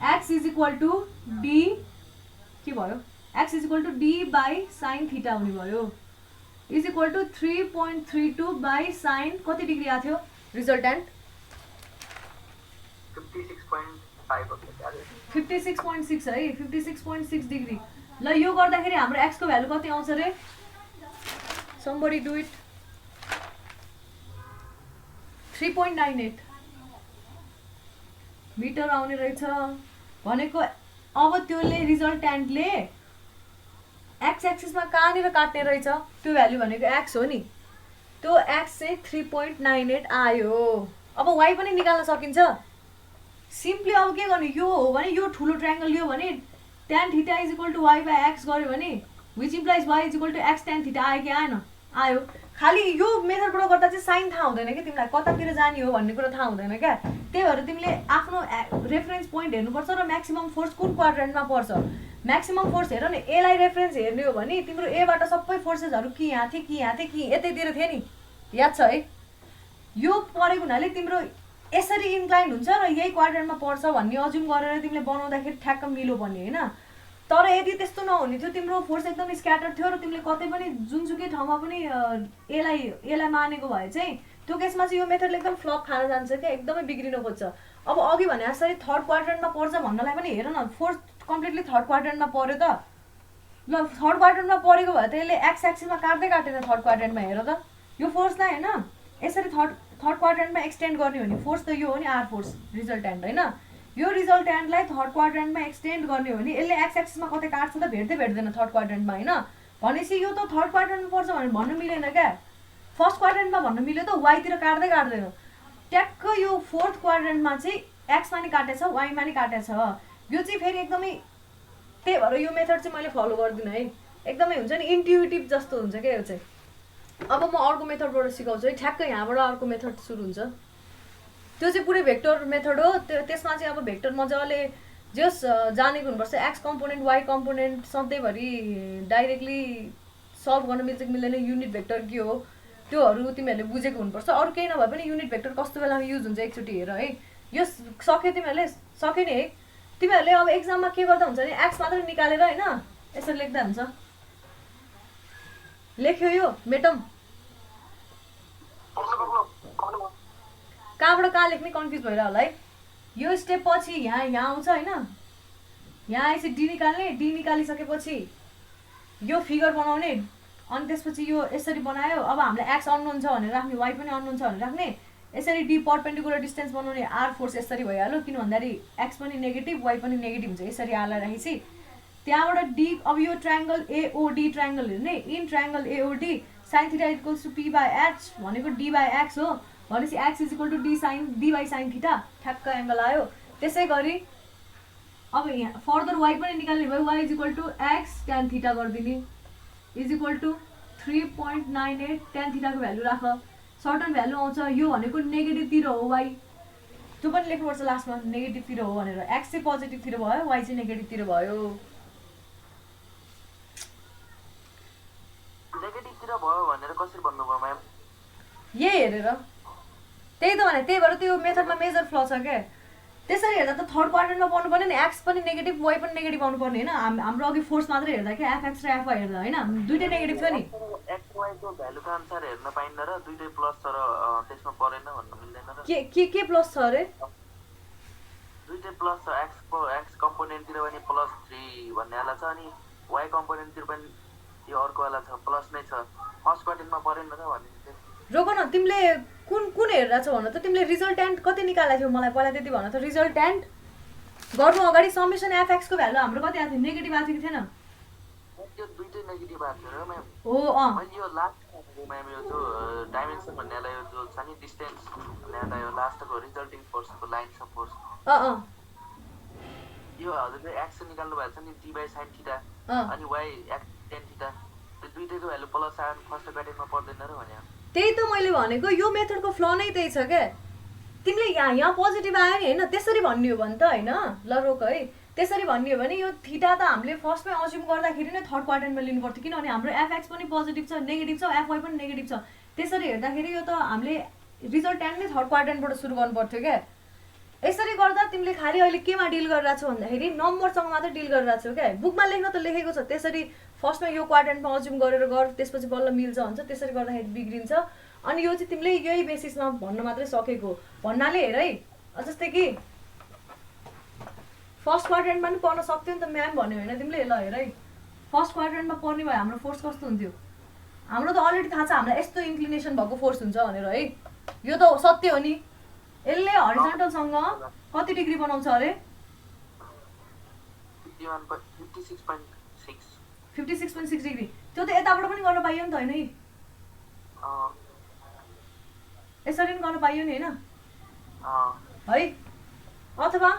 Speaker 1: x is equal to D के भयो, x is equal to D by sine theta हुने भयो, is equal to 3.32 by sine कति डिग्री आएको थियो रिजल्टेन्ट 56.6 है, 56.6 डिग्री। ल यो गर्दाखेरि हाम्रो एक्स को भ्यालु कति आउँछ रे, समबडी डु इट, 3.98 मिटर आउने रहेछ भनेको। अब त्यसले रिजल्टेन्टले एक्स एक्सिसमा कहाँनिर काट्ने रहेछ, त्यो भ्यालु भनेको एक्स हो नि, त्यो एक्स चाहिँ 3.98 आयो। अब वाइ पनि निकाल्न सकिन्छ सिम्पली। अब के गर्ने, यो हो भने यो ठुलो ट्रायंगल लियो भने tan theta is equal to y by x गर्यो भने which implies y is equal to x tan theta आयो कि आएन, आयो। खालि यो मेथडबाट गर्दा चाहिँ साइन थाहा हुँदैन कि तिमीलाई कतातिर जाने हो भन्ने कुरा थाहा हुँदैन क्या। त्यही भएर तिमीले आफ्नो रेफरेन्स पोइन्ट हेर्नुपर्छ र म्याक्सिमम फोर्स कुन क्वाड्रेन्टमा पर्छ। म्याक्सिमम फोर्स हेर न, एलाई रेफरेन्स हेर्ने हो भने तिम्रो एबाट सबै फोर्सेसहरू कि यहाँ थिए कि यहाँ थिए कि यतैतिर थिए नि, याद छ है। यो परेको हुनाले तिम्रो यसरी इन्क्लाइन हुन्छ र यही क्वाड्रेन्टमा पर्छ भन्ने अज्युम गरेर तिमीले बनाउँदाखेरि ठ्याक्क मिलो भन्ने होइन। तर यदि त्यस्तो नहुने थियो, तिम्रो फोर्स एकदम स्क्याटर थियो र तिमीले कतै पनि जुनसुकै ठाउँमा पनि एलाई मानेको भए चाहिँ त्यो केसमा चाहिँ यो मेथडले एकदम फ्लप खान जान्छ क्या, एकदमै बिग्रिन खोज्छ। अब अघि भने जसरी थर्ड क्वाड्रेन्टमा पर्छ भन्नलाई पनि हेर न, फोर्स कम्प्लिटली थर्ड क्वाड्रेन्टमा पर्यो त। ल थर्ड क्वाड्रेन्टमा परेको भए त यसले एक्स एक्सिसमा काट्दै काटेन थर्ड क्वाड्रेन्टमा, हेर त यो फोर्सलाई होइन यसरी थर्ड क्वाड्रेन्टमा एक्सटेन्ड गर्ने हो भने फोर्स त यो हो नि आर फोर्स रिजल्टेन्ट होइन। यो रिजल्टेन्टलाई थर्ड क्वाड्रेन्टमा एक्सटेन्ड गर्ने हो भने यसले एक्स एक्सिसमा कतै काट्छ त, भेट्दैन थर्ड क्वाड्रेन्टमा होइन। भनेपछि यो त थर्ड क्वाड्रेन्टमा पर्छ भनेर भन्नु मिलेन क्या, फर्स्ट क्वाड्रेन्टमा भन्नु मिल्यो त वाइतिर काट्दै काट्दैन। ट्याक्क यो फोर्थ क्वाड्रेन्टमा चाहिँ एक्समा नि काटेछ वाइमा नि काटेछ। यो चाहिँ फेरि एकदमै, त्यही भएर यो मेथड चाहिँ मैले फलो गर्दिनँ है, एकदमै हुन्छ नि इन्ट्युटिभ जस्तो हुन्छ क्या यो चाहिँ। अब म अर्को मेथडबाट सिकाउँछु है, ठ्याक्क यहाँबाट अर्को मेथड सुरु हुन्छ, त्यो चाहिँ पुरै भेक्टर मेथड हो। त्यसमा चाहिँ अब भेक्टर मजाले जस जानेको हुनुपर्छ, एक्स कम्पोनेन्ट वाइ कम्पोनेन्ट सधैँभरि डाइरेक्टली सल्भ गर्न मिल्छ कि मिल्दैन, युनिट भेक्टर के हो त्योहरू तिमीहरूले बुझेको हुनुपर्छ। अरू केही नभए पनि युनिट भेक्टर कस्तो बेलामा युज हुन्छ एकचोटि हेर है। यो सक्यो तिमीहरूले, सक्यो नि है। तिमीहरूले अब एक्जाममा के गर्दा हुन्छ भने एक्स मात्रै निकालेर होइन यसरी लेख्दा हुन्छ। लेख्यो यो मेटम, कहाँबाट कहाँ लेख्ने कन्फ्युज भइरह होला है। यो स्टेप पछि यहाँ आउँछ होइन, यहाँ आएपछि डी निकाल्ने, डी निकालिसकेपछि यो फिगर बनाउने, अनि त्यसपछि यो यसरी बनायो। अब हामीलाई एक्स अननोन छ भनेर राख्ने, वाइ पनि अननोन छ भनेर राख्ने, यसरी डी परपेन्डिकुलर डिस्टेन्स बनाउने, आर फोर्स यसरी भइहाल्यो। किन भन्दाखेरि एक्स पनि नेगेटिभ वाइ पनि नेगेटिभ हुन्छ, यसरी आरलाई राखेपछि त्यहाँबाट डी। अब यो ट्रायंगल एओडी ट्रायंगल हेर्ने, in triangle AOD sine theta equals to P by H भनेको डी बाई एक्स हो भनेपछि x is equal to D by sine theta, ठ्याक्क एङ्गल आयो। त्यसै गरी अब यहाँ फर्दर वाइ पनि निकाल्ने भयो, Y is equal to X tan theta गरिदिने इज इक्वल टु 3.98 ट्यान थीटाको भ्यालु राख, सर्टन भ्यालु आउँछ। यो भनेको नेगेटिभतिर हो वाइ, त्यो पनि लेख्नुपर्छ लास्टमा नेगेटिभतिर हो भनेर। एक्स चाहिँ पोजिटिभतिर भयो, वाइ चाहिँ नेगेटिभतिर भयो।
Speaker 2: नेगेटिभतिर भयो भनेर कसरी भन्नुभयो म्याम?
Speaker 1: यही हेरेर, त्यही त भने, त्यही भएर त्यो मेथडमा मेजर फ्ल छ क्या। त्यसरी हेर्दा त थर्ड क्वाड्रेन्टमा पर्नु पर्ने नि, एक्स पनि नेगेटिभ वाइ पनि नेगेटिभ आउनु पर्ने होइन। हाम्रो अघि फोर्स मात्रै हेर्दा क्या, एफएक्स र एफवाई हेर्दा होइन, दुइटै नेगेटिभ छ नि।
Speaker 2: एक्स वाइको भ्यालुको अनुसार हेर्न पाइन्न र दुइटै प्लस छ र त्यसमा परेन भन्न मिल्दैन र।
Speaker 1: के प्लस छ अरे?
Speaker 2: दुइटै प्लस छ, एक्स कम्पोनेन्टतिर पनि +3 भन्ने वाला छ, अनि वाइ कम्पोनेन्टतिर पनि यो अर्को वाला छ प्लस नै छ। फर्स्ट क्वाड्रेन्टमा परेन र भन्ने।
Speaker 1: रोक न, तिमीले कुन हेरेर छ भन त, तिमीले रिजल्टेन्ट कति निकालेको थियौ मलाई पहिला त्यति भन त। रिजल्टेन्ट गर्नु अगाडि समेसन एफएक्स को भ्यालु हाम्रो कति आएको थियो, नेगेटिभ आएको थियो कि थिएन?
Speaker 2: त्यो दुइटै नेगेटिभ आएको थियो र म्याम।
Speaker 1: हो
Speaker 2: मैले यो लास्ट म्याम यो जो डाइमेन्सन भन्नेलाई यो जो छ नि डिस्टेन्स भन्नेलाई यो लास्टको रिजल्टिङ फोर्सको लाइन्स अफ फोर्स यो हजुरले एक्स निकाल्नु भएको छ नि डी बाई साइन थीटा अनि वाइ एक्स टेन थीटा, त्यो दुइटैको भ्यालु प्लस आयो भने फर्स्ट क्वाड्रेन्टमा पर्दैन र भने।
Speaker 1: त्यही त मैले भनेको, यो मेथडको फ्ल नै त्यही छ क्या। तिमीले यहाँ पोजिटिभ आयो नि होइन, त्यसरी भन्ने हो भने त होइन। ल रोक है, त्यसरी भन्ने हो भने यो थीटा त हामीले फर्स्टमै अज्युम गर्दाखेरि नै थर्ड क्वाड्रेन्टमा लिनु पर्थ्यो, किनभने हाम्रो एफएक्स पनि पोजिटिभ छ, नेगेटिभ छ, एफवाई पनि नेगेटिभ छ। त्यसरी हेर्दाखेरि यो त हामीले रिजल्ट्यान्ट नै थर्ड क्वाड्रेन्टबाट सुरु गर्नु पर्थ्यो क्या। यसरी गर्दा तिमीले खालि अहिले केमा डिल गरिरहेको छौ भन्दाखेरि नम्बरसँग मात्रै डिल गरिरहेको छौ क्या। बुकमा लेख्न त लेखेको छ त्यसरी फर्स्टमा यो क्वाड्रेन्टमा अज्युम गरेर गर, त्यसपछि बल्ल मिल्छ भन्छ, त्यसरी गर्दाखेरि बिग्रिन्छ। अनि यो चाहिँ तिमीले यही बेसिसमा भन्न मात्रै सकेको भन्नाले हेर है, जस्तै कि फर्स्ट क्वाड्रेन्टमा पनि पढ्न सक्थ्यो नि त म्याम भन्यो होइन तिमीले। ल हेर है, फर्स्ट क्वाड्रेन्टमा पढ्ने भए हाम्रो फोर्स कस्तो हुन्थ्यो? हाम्रो त अलरेडी थाहा छ हामीलाई यस्तो इन्क्लिनेसन भएको फोर्स हुन्छ भनेर है। यो त सत्य हो नि। यसले हरिजन्टलसँग कति डिग्री बनाउँछ अरे? 56.6 डिग्री। त्यो त यताबाट पनि गर्न पाइयो नि त होइन? यसरी पनि गर्न पाइयो नि होइन है? अथवा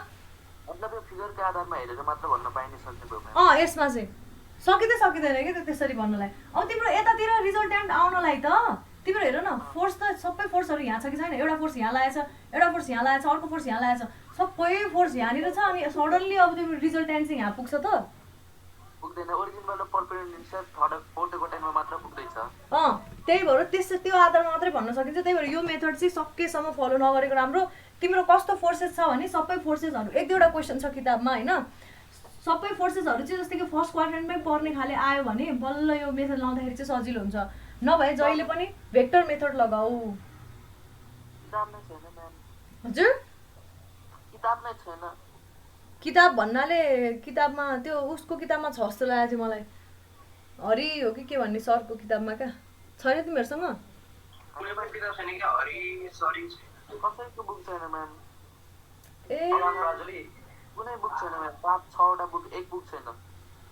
Speaker 2: फिगरको आधारमा हेरेर मात्र भन्न पाइने सक्ने भयो।
Speaker 1: यसमा चाहिँ सकिँदैन क्या त त्यसरी भन्नलाई। अब तिम्रो यतातिर रिजल्ट्यान्ट आउनलाई त तिम्रो हेर न, फोर्स त सबै फोर्सहरू यहाँ छ कि छैन? एउटा फोर्स यहाँ लागेछ, एउटा फोर्स यहाँ लागेछ, अर्को फोर्स यहाँ लागेछ, सबै फोर्स यहाँनिर छ। अनि सडनली अब तिम्रो रिजल्ट्यान्ट चाहिँ यहाँ पुग्छ त?
Speaker 2: पुग्दैन। ओरिजिनबाट परपेन्डिकुलर थर्ड फोर्थको टाइममा मात्र पुग्दैछ।
Speaker 1: त्यही भएर त्यो आधारमा मात्रै भन्न सकिन्छ। त्यही भएर यो मेथड चाहिँ सकेसम्म फलो नगरेको राम्रो। तिम्रो कस्तो फोर्सेस छ भने सबै फोर्सेसहरू, एक दुईवटा क्वेसन छ किताबमा होइन, सबै फोर्सेसहरू चाहिँ जस्तै कि फर्स्ट क्वाड्रेन्टमै पर्ने खाले आयो भने बल्ल यो मेथड लाउँदाखेरि चाहिँ सजिलो हुन्छ। नभए जहिले पनि भेक्टर मेथड लगाऊ। हजुर किताब भन्नाले किताबमा त्यो उसको किताबमा छ जस्तो लागेको थियो मलाई, हरि हो कि के भन्ने सरको किताबमा क्या छैन तिमीहरूसँग?
Speaker 2: कसैको बुक छैन म्याम।
Speaker 1: ए
Speaker 2: कुनै बुक छैन म्याम। 5-6वटा बुक, एक बुक छैन।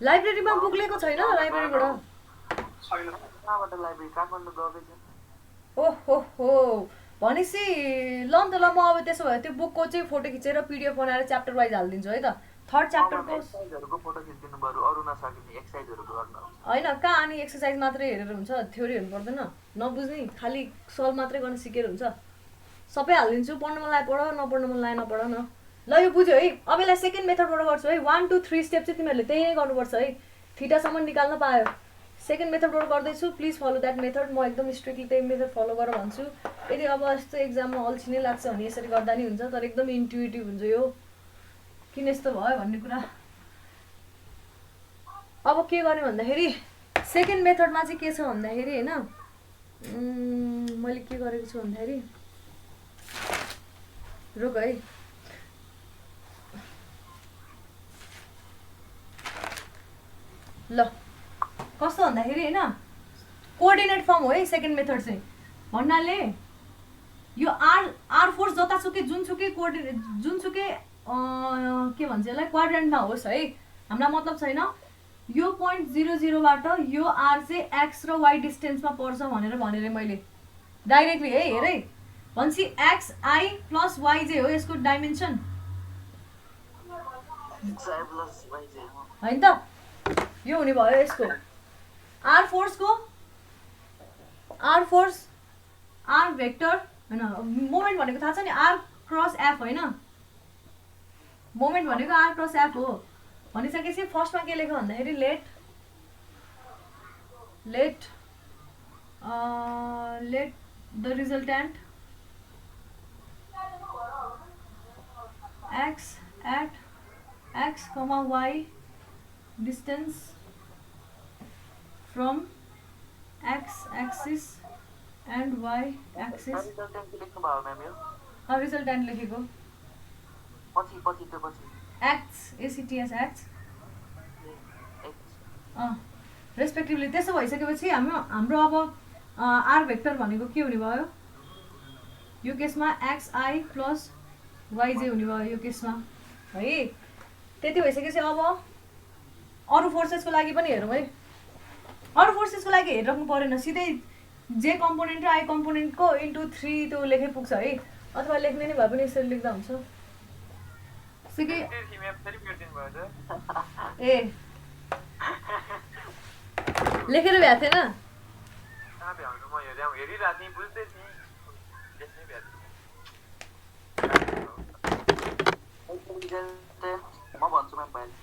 Speaker 1: लाइब्रेरीमा बुक लिएको छैन? लाइब्रेरीबाट
Speaker 2: कहाँबाट लाइब्रेरी? काठमाडौँ गएपछि।
Speaker 1: ओहो भनेपछि ल नि त। ल म अब त्यसो भए त्यो बुकको चाहिँ फोटो खिचेर पिडिएफ बनाएर च्याप्टर वाइज हालिदिन्छु है त। थर्ड च्याप्टरको
Speaker 2: एक्सरसाइजहरुको फोटो खिच्दिनु बरु, अरु नसकिने एक्सरसाइजहरु गर्न
Speaker 1: हैन। कहाँ अनि एक्सरसाइज मात्रै हेरेर हुन्छ? थ्योरी हेर्नु पर्दैन, नबुझ्ने खालि सल्भ मात्रै गर्न सिकेर हुन्छ? सबै हालिदिन्छु। पढ्न मन लाग्यो पढ, नपढ्न मन लाग्यो नपढ न। ल यो बुझ्यो है। अब यसलाई सेकेन्ड मेथडबाट गर्छु है। 1 2 3 स्टेप चाहिँ तिमीहरूले त्यही नै गर्नुपर्छ है, थीटासम्म निकाल्न पायो। सेकेन्ड मेथडबाट गर्दैछु, प्लिज फलो द्याट मेथड। म एकदम स्ट्रिक्टली त्यही मेथड फलो गर भन्छु। यदि अब यस्तो एक्जाममा अल्छी नै लाग्छ भने यसरी गर्दा नि हुन्छ, तर एकदम इन्ट्युटिभ हुन्छ यो। किन यस्तो भयो भन्ने कुरा। अब के गर्ने भन्दाखेरि सेकेन्ड मेथडमा चाहिँ के छ भन्दाखेरि हैन, मैले के गरेको छु भन्दाखेरि रुक है, ल कस्तो भन्दाखेरि हैन कोअर्डिनेट फर्म हो है सेकेन्ड मेथड चाहिँ। भन्नाले यो आर फोर्स जतासुकै जुनसुकै कोअर्डिनेट जुनसुकै के भन्छ यसलाई क्वाड्रेन्टमा होस् है, हामीलाई मतलब छैन। यो पोइन्ट 0 बाट यो आर चाहिँ एक्स र वाई डिस्टेन्समा पर्छ भनेर मैले डाइरेक्टली है हेर है। भनेपछि एक्स आई प्लस वाई जे हो यसको डाइमेन्सन हैन त? यो हुने भयो यसको आर फोर्स आर भेक्टर हैन। मोमेन्ट भनेको थाहा छ नि, आर क्रस एफ हैन? मोमेन्ट भनेको आर क्रस एफ हो। भनिसकेपछि फर्स्टमा के लेख्यो भन्दाखेरि let the resultant x at x, y distance from x axis and y axis. Resultant लेखेको एक्स एसिटिएस एक्स रेस्पेक्टिभली। त्यसो भइसकेपछि हाम्रो अब आर भेक्टर भनेको के हुने भयो यो केसमा? एक्स आई प्लस वाई जे हुने भयो यो केसमा है। त्यति भइसकेपछि अब अरू फोर्सेसको लागि पनि हेरौँ है। अरू फोर्सेसको लागि हेरिराख्नु परेन, सिधै जे कम्पोनेन्ट र आई कम्पोनेन्टको इन्टु 3 त्यो लेखे पुग्छ है। अथवा लेख्ने नै भए पनि यसरी लेख्दा हुन्छ। ए लेखेर भ्याएको थिएन?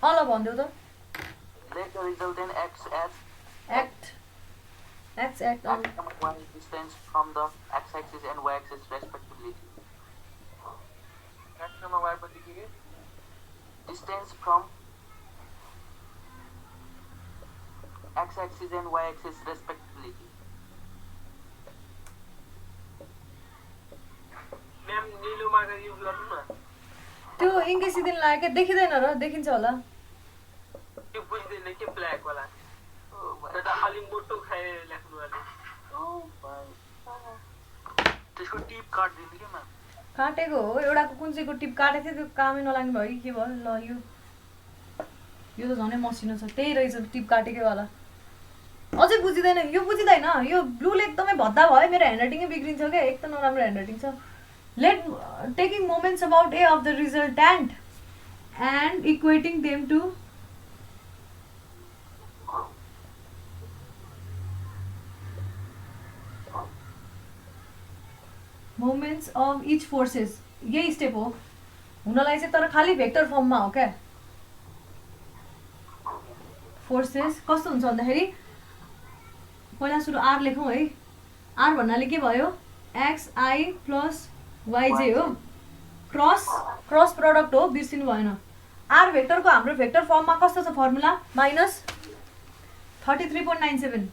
Speaker 1: ल भनिदेऊ त।
Speaker 2: Let the resultant x at
Speaker 1: act x
Speaker 2: x comma y distance from the x-axis and y-axis respectively.
Speaker 3: x comma y पछि के
Speaker 2: Distance from x-axis and y-axis respectively.
Speaker 3: Ma'am निलो मार्कर युज गर्नु न
Speaker 1: त्यो इङ्ग्लिस दिन लाग्यो देखिँदैन र देखिन्छ होला
Speaker 3: त्यो बुझ्दैन के ब्ल्याक वाला
Speaker 2: Oh my
Speaker 3: त्यो त अलि मोटो खाए लेख्नु वाले
Speaker 2: Oh my त्यसको टिप काट्दिनु के म्याम
Speaker 1: काटेको हो एउटाको कुन चाहिँको टिप काटेको थियो त्यो कामै नलाग्ने भयो कि के भयो ल यो त झनै मसिनो छ त्यही रहेछ टिप काटेकैवाला अझै बुझिँदैन यो बुझिँदैन यो ब्लूले एकदमै भद्दा भयो मेरो ह्यान्डराइटिङै बिग्रिन्छ क्या एक त नराम्रो ह्यान्डराइटिङ छ let taking moments about A of the resultant and equating them to moments of each forces यही स्टेप हो हुनलाई चाहिँ तर खालि भेक्टर फर्ममा हो क्या फोर्सेस कस्तो हुन्छ भन्दाखेरि पहिला सुरु आर लेखौँ है आर भन्नाले के भयो एक्सआई प्लस वाइजे हो क्रस प्रडक्ट हो बिर्सिनु भएन आर भेक्टरको हाम्रो भेक्टर फर्ममा कस्तो छ फर्मुला माइनस 33.97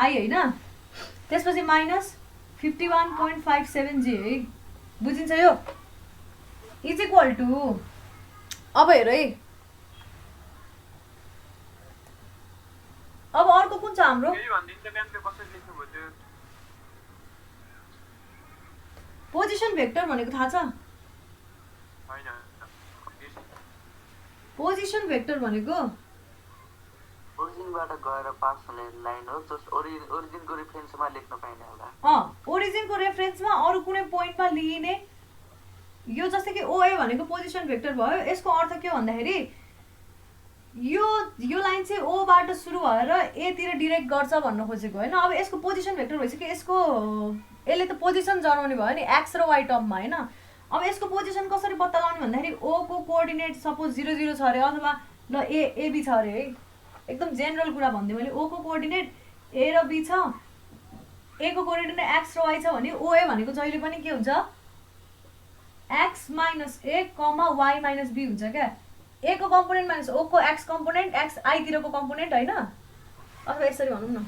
Speaker 1: आई होइन त्यसपछि माइनस 51.57 जे है बुझिन्छ यो इज इक्वल टु अब हेर है अब अर्को कुन छ हाम्रो
Speaker 3: फेरि भन्दिनु त म्याम त्यो कसरी लेख्नु भयो त्यो
Speaker 1: पोजिसन भेक्टर भनेको थाहा छ
Speaker 3: हैन
Speaker 1: पोजिसन भेक्टर भनेको
Speaker 2: ओरिजिनबाट गएर पास हुने लाइन हो जस ओरिजिनको रेफरेन्समा लेख्न पाइने होला
Speaker 1: ओरिजिनको रेफरेन्समा अरू कुनै पोइन्टमा लिइने यो जस्तै कि ओए भनेको पोजिसन भेक्टर भयो यसको अर्थ के हो भन्दाखेरि यो लाइन चाहिँ ओबाट सुरु भएर एतिर डिरेक्ट गर्छ भन्न खोजेको होइन अब यसको पोजिसन भेक्टर भइसक्यो यसको यसले त पोजिसन जनाउने भयो नि एक्स र वाइ टर्ममा होइन अब यसको पोजिसन कसरी पत्ता लगाउने भन्दाखेरि ओको कोअर्डिनेट सपोज 0 0 छ अरे अथवा ल एबी छ अरे है एकदम जेनरल कुरा भनिदिएँ मैले ओको कोअर्डिनेट ए र बी छ एको कोअर्डिनेट एक्स र वाइ छ भने ओए भनेको जहिले पनि के हुन्छ x minus A comma y minus B हुन्छ क्या ए को कम्पोनेन्ट माइनस ओ को एक्स कम्पोनेन्ट एक्स आईतिरको कम्पोनेन्ट होइन अथवा यसरी भनौँ न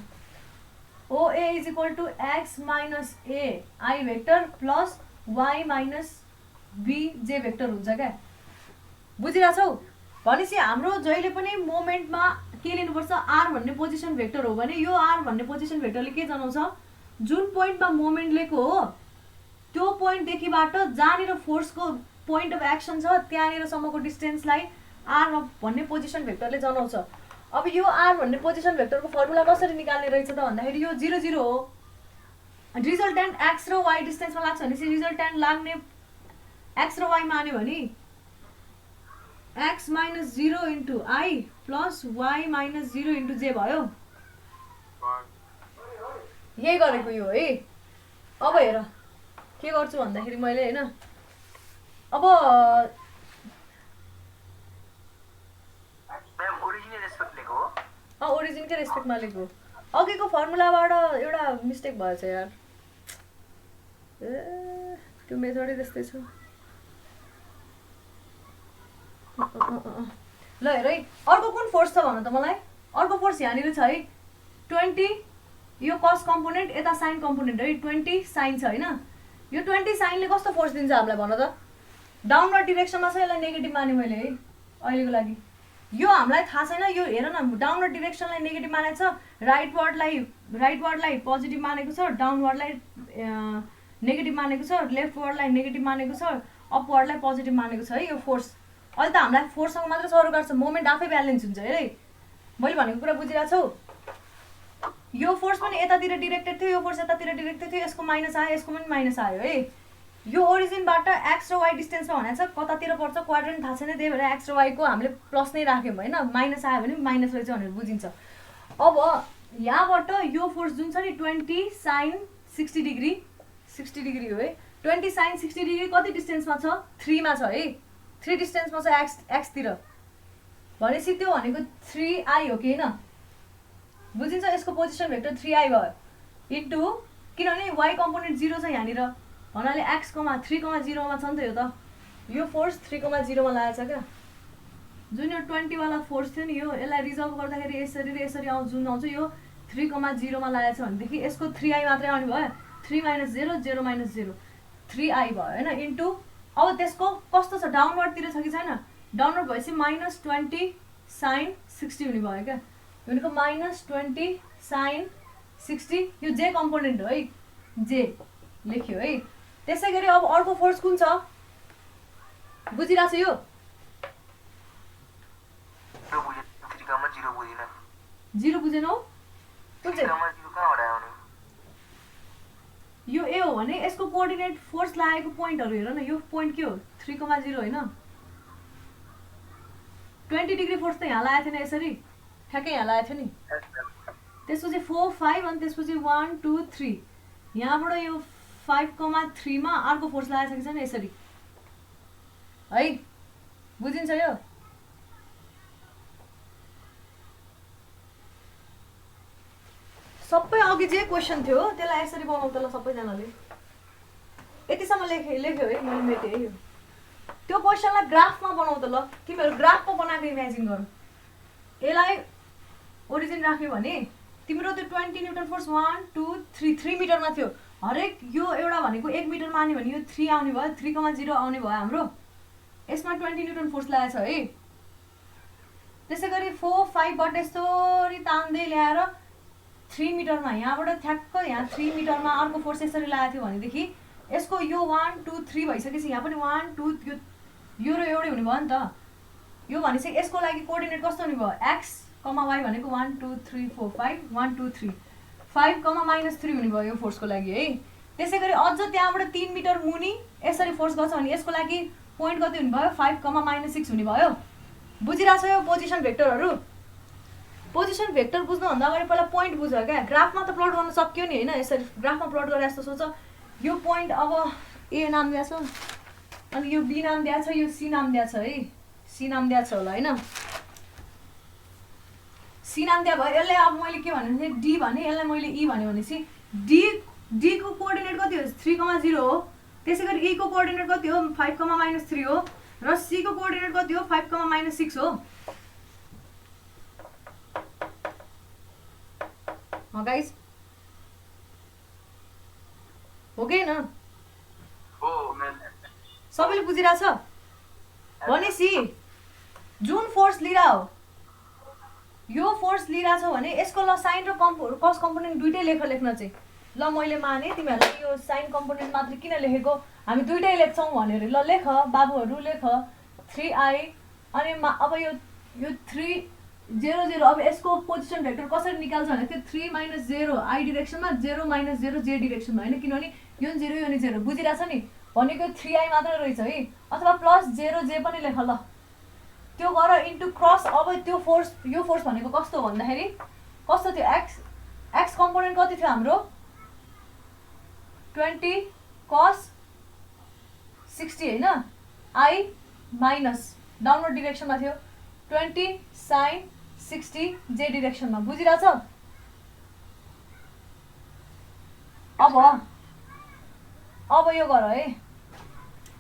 Speaker 1: OA is equal to x minus A I vector plus y minus B J vector हुन्छ क्या बुझिरहेछौ भनेपछि हाम्रो जहिले पनि मोमेन्टमा के लिनुपर्छ आर भन्ने पोजिसन भेक्टर हो भने यो आर भन्ने पोजिसन भेक्टरले के जनाउँछ जुन पोइन्टमा मोमेन्ट लिएको हो त्यो पोइन्टदेखिबाट जहाँनिर फोर्सको पोइन्ट अफ एक्सन छ त्यहाँनिरसम्मको डिस्टेन्सलाई आर भन्ने पोजिसन भेक्टरले जनाउँछ अब यो आर भन्ने पोजिसन भेक्टरको फर्मुला कसरी निकाल्ने रहेछ त भन्दाखेरि यो 0 0 हो रिजल्टेन्ट एक्स र वाइ डिस्टेन्समा लाग्छ भनेपछि रिजल्टेन्ट लाग्ने एक्स र वाइ मान्यो भने x minus 0 into I plus y minus 0 into जे भयो यही गरेको यो है अब हेर के गर्छु भन्दाखेरि मैले होइन अब
Speaker 3: म्याम ओरिजिनल रेस्पेक्ट लेखेको हो
Speaker 1: ओरिजिनकै रेस्पेक्टमा लेखेको अघिको फर्मुलाबाट एउटा मिस्टेक भएछ यार त्यो मेथडै त्यस्तै छ ल हेर है अर्को कुन फोर्स छ भन त मलाई अर्को फोर्स यहाँनिर छ है 20 यो कस कम्पोनेन्ट यता साइन कम्पोनेन्ट है 20 साइन छ होइन यो 20 साइनले कस्तो फोर्स दिन्छ हामीलाई भन त डाउनवर्ड डिरेक्सनमा छ यसलाई नेगेटिभ माने मैले है अहिलेको लागि यो हामीलाई थाहा छैन यो हेर न डाउनवर्ड डिरेक्सनलाई नेगेटिभ मानेको छ राइटवर्डलाई पोजिटिभ मानेको छ डाउनवर्डलाई नेगेटिभ मानेको छ लेफ्टवर्डलाई नेगेटिभ मानेको छ अपवर्डलाई पोजिटिभ मानेको छ है यो फोर्स अहिले त हामीलाई फोर्ससँग मात्र सरोकार छ मोमेन्ट आफै ब्यालेन्स हुन्छ है मैले भनेको कुरा बुझिरहेको छौ यो फोर्स पनि यतातिर डिरेक्टेड थियो यो फोर्स यतातिर डिरेक्टेड थियो यसको माइनस आयो यसको पनि माइनस आयो है यो ओरिजिनबाट एक्स र वाइ डिस्टेन्समा भनेको छ कतातिर पर्छ क्वाड्रेन्ट थाहा छैन त्यही भएर एक्स र वाइको हामीले प्लस नै राख्यौँ होइन माइनस आयो भने माइनस रहेछ भनेर बुझिन्छ अब यहाँबाट यो फोर्स जुन छ नि 20 साइन 60 डिग्री हो है 20 साइन 60 डिग्री कति डिस्टेन्समा छ 3 मा छ है 3 डिस्टेन्समा छ एक्सतिर भनेपछि त्यो भनेको 3i हो कि होइन बुझिन्छ यसको पोजिसन भेक्टर 3i भयो इन्टु किनभने y कम्पोनेन्ट 0 छ यहाँनिर भन्नाले x, 3,0 मा छ नि त यो फोर्स 3,0 मा लागेको छ क्या जुन यो 20 वाला फोर्स थियो नि यो यसलाई रिजल्भ गर्दाखेरि यसरी र यसरी जुन आउँछ यो 3,0 मा लागेको छ भनेदेखि यसको 3i मात्रै आउने भयो 3 - 0 0 - 0 3i भयो हैन इन्टु अब त्यसको कस्तो छ डाउनवर्डतिर छ कि छैन डाउनवर्ड भएपछि -20 sin 60 हुने भयो क्या भनेको -20 sin 60 यो जे कम्पोनेन्ट हो है जे लेख्यो है त्यसै गरी अब अर्को फोर्स कुन छ बुझिरहेको छ यो 0 बुझेनौ कुन चाहिँ यो ए हो भने यसको कोअर्डिनेट फोर्स लागेको पोइन्टहरु हेर न यो पोइन्ट के हो 3,0 हैन 20 डिग्री फोर्स त यहाँ लागेको थिएन यसरी ठ्याक्कै यहाँ लागेको थियो नि त्यसपछि 4 5 अनि त्यसपछि 1 2 3 यहाँबाट यो 5,3 मा अर्को फोर्स लागेको छ कि छैन यसरी है बुझिन्छ यो सबै अघि जे क्वेशन थियो त्यसलाई यसरी बनाउँ त ल सबैजनाले यतिसम्म लेख्यो है मैले मेटे है यो त्यो क्वेशनलाई ग्राफमा बनाऊ त ल तिमीहरू ग्राफमा बनाएको इमेजिन गर यसलाई ओरिजिन राख्यो भने तिम्रो त्यो 20 न्युटन फोर्स 1 2 3 3 मिटरमा थियो हरेक यो एउटा भनेको 1 मिटरमा आउने भने यो 3 आउने भयो 3,0 आउने भयो हाम्रो यसमा 20 न्युटन फोर्स लागेछ है त्यसै गरी 4 5 बाट यसरी तान्दै ल्याएर 3 मिटरमा यहाँबाट ठ्याक्क यहाँ 3 मिटरमा अर्को फोर्स यसरी लागेको थियो भनेदेखि यसको यो 1 2 3 भइसकेपछि यहाँ पनि 1 2 यो र एउटै हुने भयो नि त यो भनेपछि यसको लागि कोअर्डिनेट कस्तो हुने भयो x, y भनेको 1 2 3 4 5 1 2 3 5, -3 हुने भयो यो फोर्सको लागि है त्यसै गरी अझ त्यहाँबाट 3 मिटर मुनि यसरी फोर्स गर्छ भने यसको लागि पोइन्ट कति हुने भयो 5, -6 हुने भयो बुझिरहेछ यो पोजिसन भेक्टरहरु पोजिसन भेक्टर बुझ्नुभन्दा अगाडि पहिला पोइन्ट बुझ क्या ग्राफमा त प्लट गर्न सक्यो नि हैन यसरी ग्राफमा प्लट गरे जस्तो सोच यो पोइन्ट अब ए नाम दिया छ अनि यो बी नाम दिया छ यो सी नाम दिया छ है सी नाम दिया छ होला हैन सी नाम दिया भयो यसले अब मैले के भने डी भने यसलाई मैले ई भने भनेपछि डी को कोअर्डिनेट कति हो 3,0 हो त्यसैगरी ई को कोअर्डिनेट कति हो 5, -3 हो र सी को कोअर्डिनेट कति हो 5, -6 हो गाइस हो कि न सबैले बुझिरहेछ भनेपछि जुन फोर्स लिरा हो यो फोर्स लिरा छ भने यसको ल साइन र कस कम्पोनेन्ट दुईटै लेख्न चाहिँ ल मैले माने तिमीहरुले यो साइन कम्पोनेन्ट मात्र किन लेखेको हामी दुईटै लेख्छौं भनेर ल लेख बाबुहरु लेख 3i अनि अब यो 3 0 0 अब यसको पोजिसन भेक्टर कसरी निकाल्छ भने त्यो 3 - 0 i डाइरेक्सनमा 0 - 0 j डाइरेक्सनमा हैन किनभने यो 0 यो 0 बुझिरहेछ नि भनेको 3i मात्र रहेछ है अथवा +0 j पनि लेख ल त्यो गर इन्टु क्रस अब त्यो फोर्स यो फोर्स भनेको कस्तो हो भन्दाखेरि कस्तो थियो x कम्पोनेन्ट कति थियो हाम्रो 20 cos 60 हैन i माइनस डाउनवर्ड डाइरेक्सनमा थियो 20 sin 60 j डाइरेक्सनमा बुझिरहेछ अब यो गर है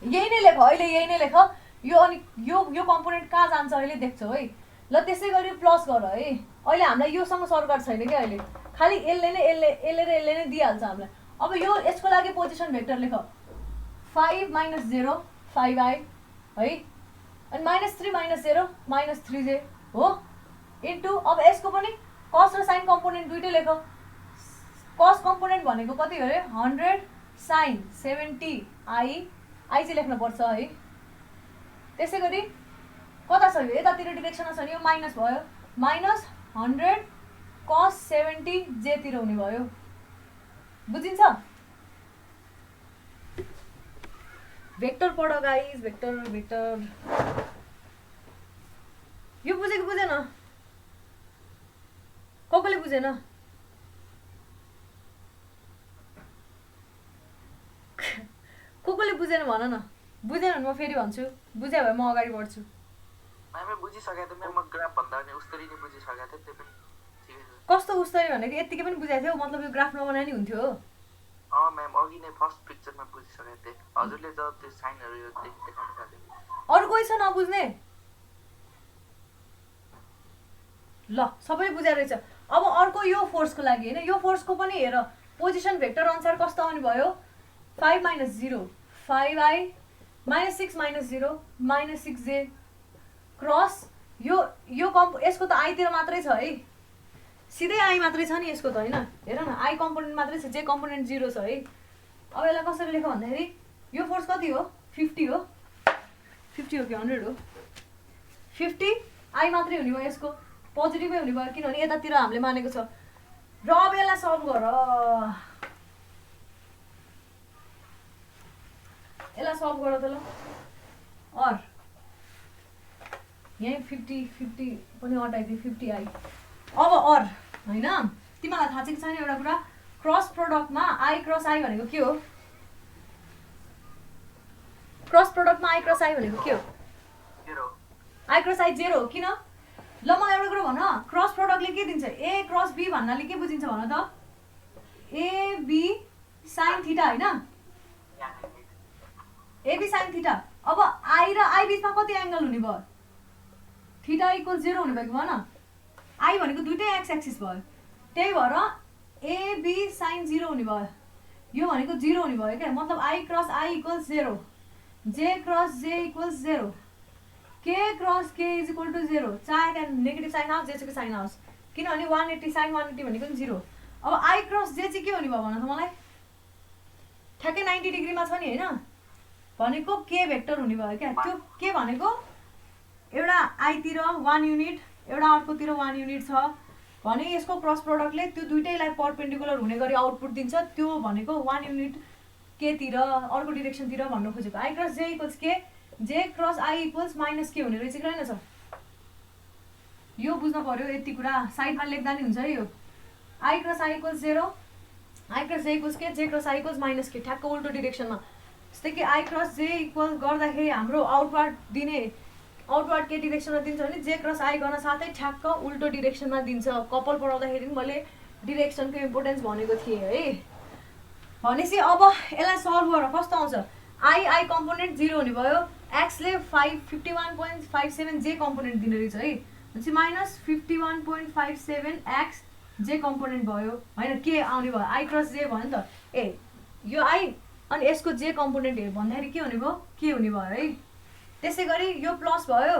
Speaker 1: यही नै लेख अहिले यही नै लेख यो अनि यो कम्पोनेन्ट कहाँ जान्छ अहिले देख्छौ है ल त्यसै गरी प्लस गर है अहिले हामीलाई योसँग सरकार छैन के अहिले खाली यसले नै दिइहाल्छ हामीलाई अब यो यसको लागि पोजिसन भेक्टर लेख 5 - 0 5i है अनि -3 - 0 -3j हो इन्टु अब यसको पनि कस र साइन कम्पोनेन्ट दुईटै लेख कस कम्पोनेन्ट भनेको कति हो रे 100 sin 70 i चाहिँ लेख्न पर्छ है त्यसै गरी कता छ यो यतातिर डाइरेक्सनमा छ नि यो माइनस भयो -100 cos 70 j तिर हुने भयो बुझिन्छ भेक्टर पढ गाइस भेक्टर यो बुझे कि बुझेन कसले बुझेन कसले बुझेन भन न बुझेन भने म फेरि भन्छु बुझ्या भए म अगाडि बढ्छु
Speaker 2: मैले बुझिसकेको थिएँ म ग्राफ भन्दा नि उस्तरी नै बुझिसकेको थिएँ त्यो पनि ठिकै छ
Speaker 1: कस्तो उस्तै भनेको यतिकै पनि बुझाएको थियो मतलब यो ग्राफ नबनाए नि हुन्थ्यो
Speaker 2: म्याम अघि नै फर्स्ट पिक्चरमा बुझिसकेको थिएँ हजुरले जब त्यो साइनहरू यो देखाउनु थाल्यो
Speaker 1: अरू कोही छ नबुझ्ने ल सबै बुझाइ रहेछ अब अर्को यो फोर्सको लागि होइन यो फोर्सको पनि हेर पोजिसन भेक्टर अनुसार कस्तो आउने भयो 5 - 0 5i -6 - 0 -6j क्रस यो यसको त आईतिर मात्रै छ है सिधै आई मात्रै छ नि यसको त होइन हेर न आई कम्पोनेन्ट मात्रै छ जे कम्पोनेन्ट 0 छ है अब यसलाई कसरी लेखौँ भन्दाखेरि यो फोर्स कति हो 50 हो 50 हो कि 100 हो 50 आई मात्रै हुने भयो यसको पोजिटिभै हुने भयो किनभने यतातिर हामीले मानेको छ र अब यसलाई सल्भ गर यसलाई सल्भ गर त ल अर यहीँ 50 पनि हटाइदिए 50 आई अब अर होइन तिमीलाई थाहा छ कि छैन एउटा कुरा क्रस प्रोडक्टमा आई क्रस आई भनेको के हो क्रस प्रोडक्टमा आई क्रस आई भनेको के हो आई क्रस आई 0 हो किन ल मलाई एउटा कुरा भन क्रस प्रोडक्टले के दिन्छ ए क्रस बी भन्नाले के बुझिन्छ भन त ए बी साइन थीटा होइन ए बी साइन थीटा अब आई र आई बिचमा कति एङ्गल हुने भयो थीटा इक्वल 0 हुने भयो कि भन आई भनेको दुइटै एक्स एक्सिस भयो त्यही भएर ए बी साइन 0 हुने भयो यो भनेको 0 हुने भयो क्या मतलब I cross I equals 0 J cross J equals 0 के cross K is equal to 0 चाहे त्यहाँ नेगेटिभ साइन आओस् जेसुकै साइन आओस् किनभने 180 साइन 180 भनेको पनि 0 अब आई क्रस जे चाहिँ के हुने भयो भन त मलाई ठ्याक्कै 90 डिग्रीमा छ नि होइन भनेको के भेक्टर हुने भयो क्या त्यो के भनेको एउटा आईतिर 1 युनिट एउटा अर्कोतिर 1 युनिट छ भने यसको क्रस प्रोडक्टले त्यो दुइटैलाई परपेन्डिकुलर हुने गरी आउटपुट दिन्छ त्यो भनेको 1 युनिट केतिर अर्को डिरेक्सनतिर भन्नु खोजेको आई क्रस जे इक्वल्स के J cross I equals minus के हुने रहेछ कि रहेनछ यो बुझ्न पर्यो यति कुरा साइडमा लेख्दा नि हुन्छ है यो I cross I equals 0 I cross J equals के J cross I equals minus के ठ्याक्क उल्टो डिरेक्सनमा जस्तै कि आई क्रस जे इक्वल गर्दाखेरि हाम्रो आउटवर्ड दिने आउटवर्ड के डिरेक्सनमा दिन्छ भने जे क्रस आई गर्न साथै ठ्याक्क उल्टो डिरेक्सनमा दिन्छ कपाल पढाउँदाखेरि पनि मैले डिरेक्सनको इम्पोर्टेन्स भनेको थिएँ है भनेपछि अब यसलाई सल्भ गरेर कस्तो आउँछ आई कम्पोनेन्ट 0 हुने भयो एक्सले 51.57 जे कम्पोनेन्ट दिने रहेछ है भनेपछि माइनस 51.57 एक्स जे कम्पोनेन्ट भयो होइन के आउने भयो आई क्रस जे भयो नि त ए यो आई अनि यसको जे कम्पोनेन्ट हेर्नु भन्दाखेरि के हुने भयो के हुने भयो है त्यसै गरी यो प्लस भयो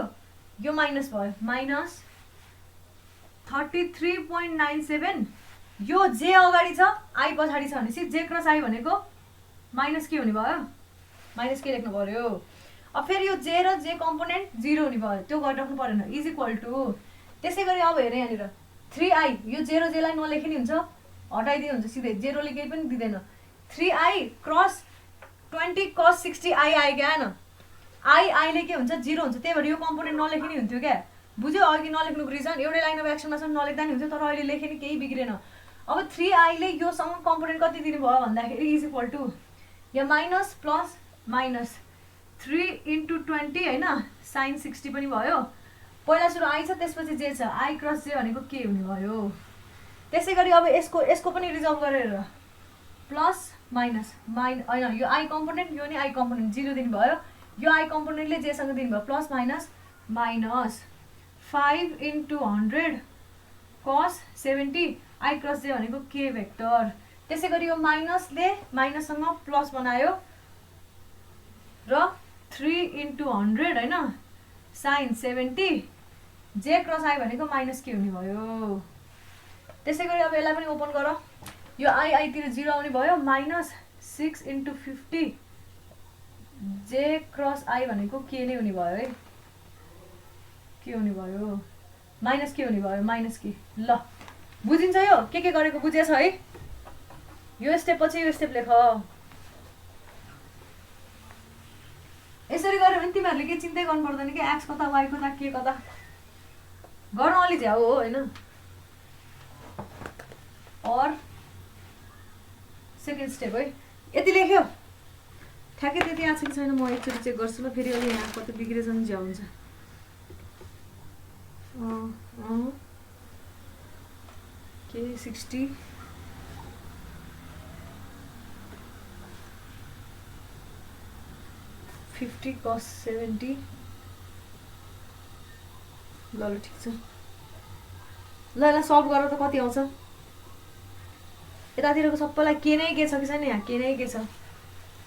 Speaker 1: यो माइनस भयो माइनस 33.97 यो जे अगाडि छ आई पछाडि छ भनेपछि जे क्रस आई भनेको माइनस के हुने भयो माइनस के लेख्नु पर्यो अब फेरि यो जे र जे कम्पोनेन्ट 0 हुने भयो त्यो गरिराख्नु परेन इज इक्वल टु त्यसै गरी अब हेर यहाँनिर 3i यो 0 जेलाई नलेखे नि हुन्छ हटाइदिए हुन्छ सिधै 0 ले केही पनि दिँदैन 3i क्रस 20 cos 60 i आयो क्या न आई ले के हुन्छ 0 हुन्छ त्यही भएर यो कम्पोनेन्ट नलेखे नि हुन्थ्यो क्या बुझ्यो अघि नलेख्नुको रिजन एउटै लाइन अफ एक्सनमा छ नलेख्दा नि हुन्छ तर अहिले लेखे नि केही बिग्रेन अब 3i ले योसँग कम्पोनेन्ट कति दिनु भयो भन्दाखेरि इज इक्वल टु यहाँ माइनस प्लस माइनस 3 × 20 होइन साइन 60 पनि भयो पहिला सुरु आई छ त्यसपछि जे छ आई क्रस जे भनेको के हुने भयो त्यसै गरी अब यसको पनि रिजल्भ गरेर प्लस माइनस होइन यो आई कम्पोनेन्ट यो नि आई कम्पोनेन्ट 0 दिनु भयो यो आई कम्पोनेन्टले जेसँग दिनुभयो plus minus minus 5 × 100 cos 70 I cross J भनेको के भेक्टर त्यसै गरी यो माइनसले माइनससँग प्लस बनायो र 3 × 100 होइन साइन 70 जे क्रस आई भनेको माइनस के हुने भयो त्यसै गरी अब यसलाई पनि ओपन गर यो आईतिर 0 आउने भयो माइनस 6 × 50 जे क्रस आई भनेको के नै हुने भयो है के हुने भयो माइनस के हुने भयो माइनस के ल बुझिन्छ यो के गरेको बुझेछ है यो स्टेप पछि यो स्टेप लेख यसरी गर्यो भने तिमीहरूले के चिन्तै गर्नु पर्दैन कि एक्स कता वाइ कता के कता गर्न अलि झ्याउ हो होइन और सेकेन्ड स्टेप है यति लेख्यो ठ्याक्कै त्यति आएको छ कि छैन म एकचोटि चेक गर्छु ल फेरि अलि यहाँ कतै बिग्रेछ भने झ्याउ हुन्छ के 60 50 cos 70 ल ल ठिक छ ल यसलाई सल्भ गरेर त कति आउँछ यतातिरको सबैलाई के नै के छ कि छैन यहाँ के नै के छ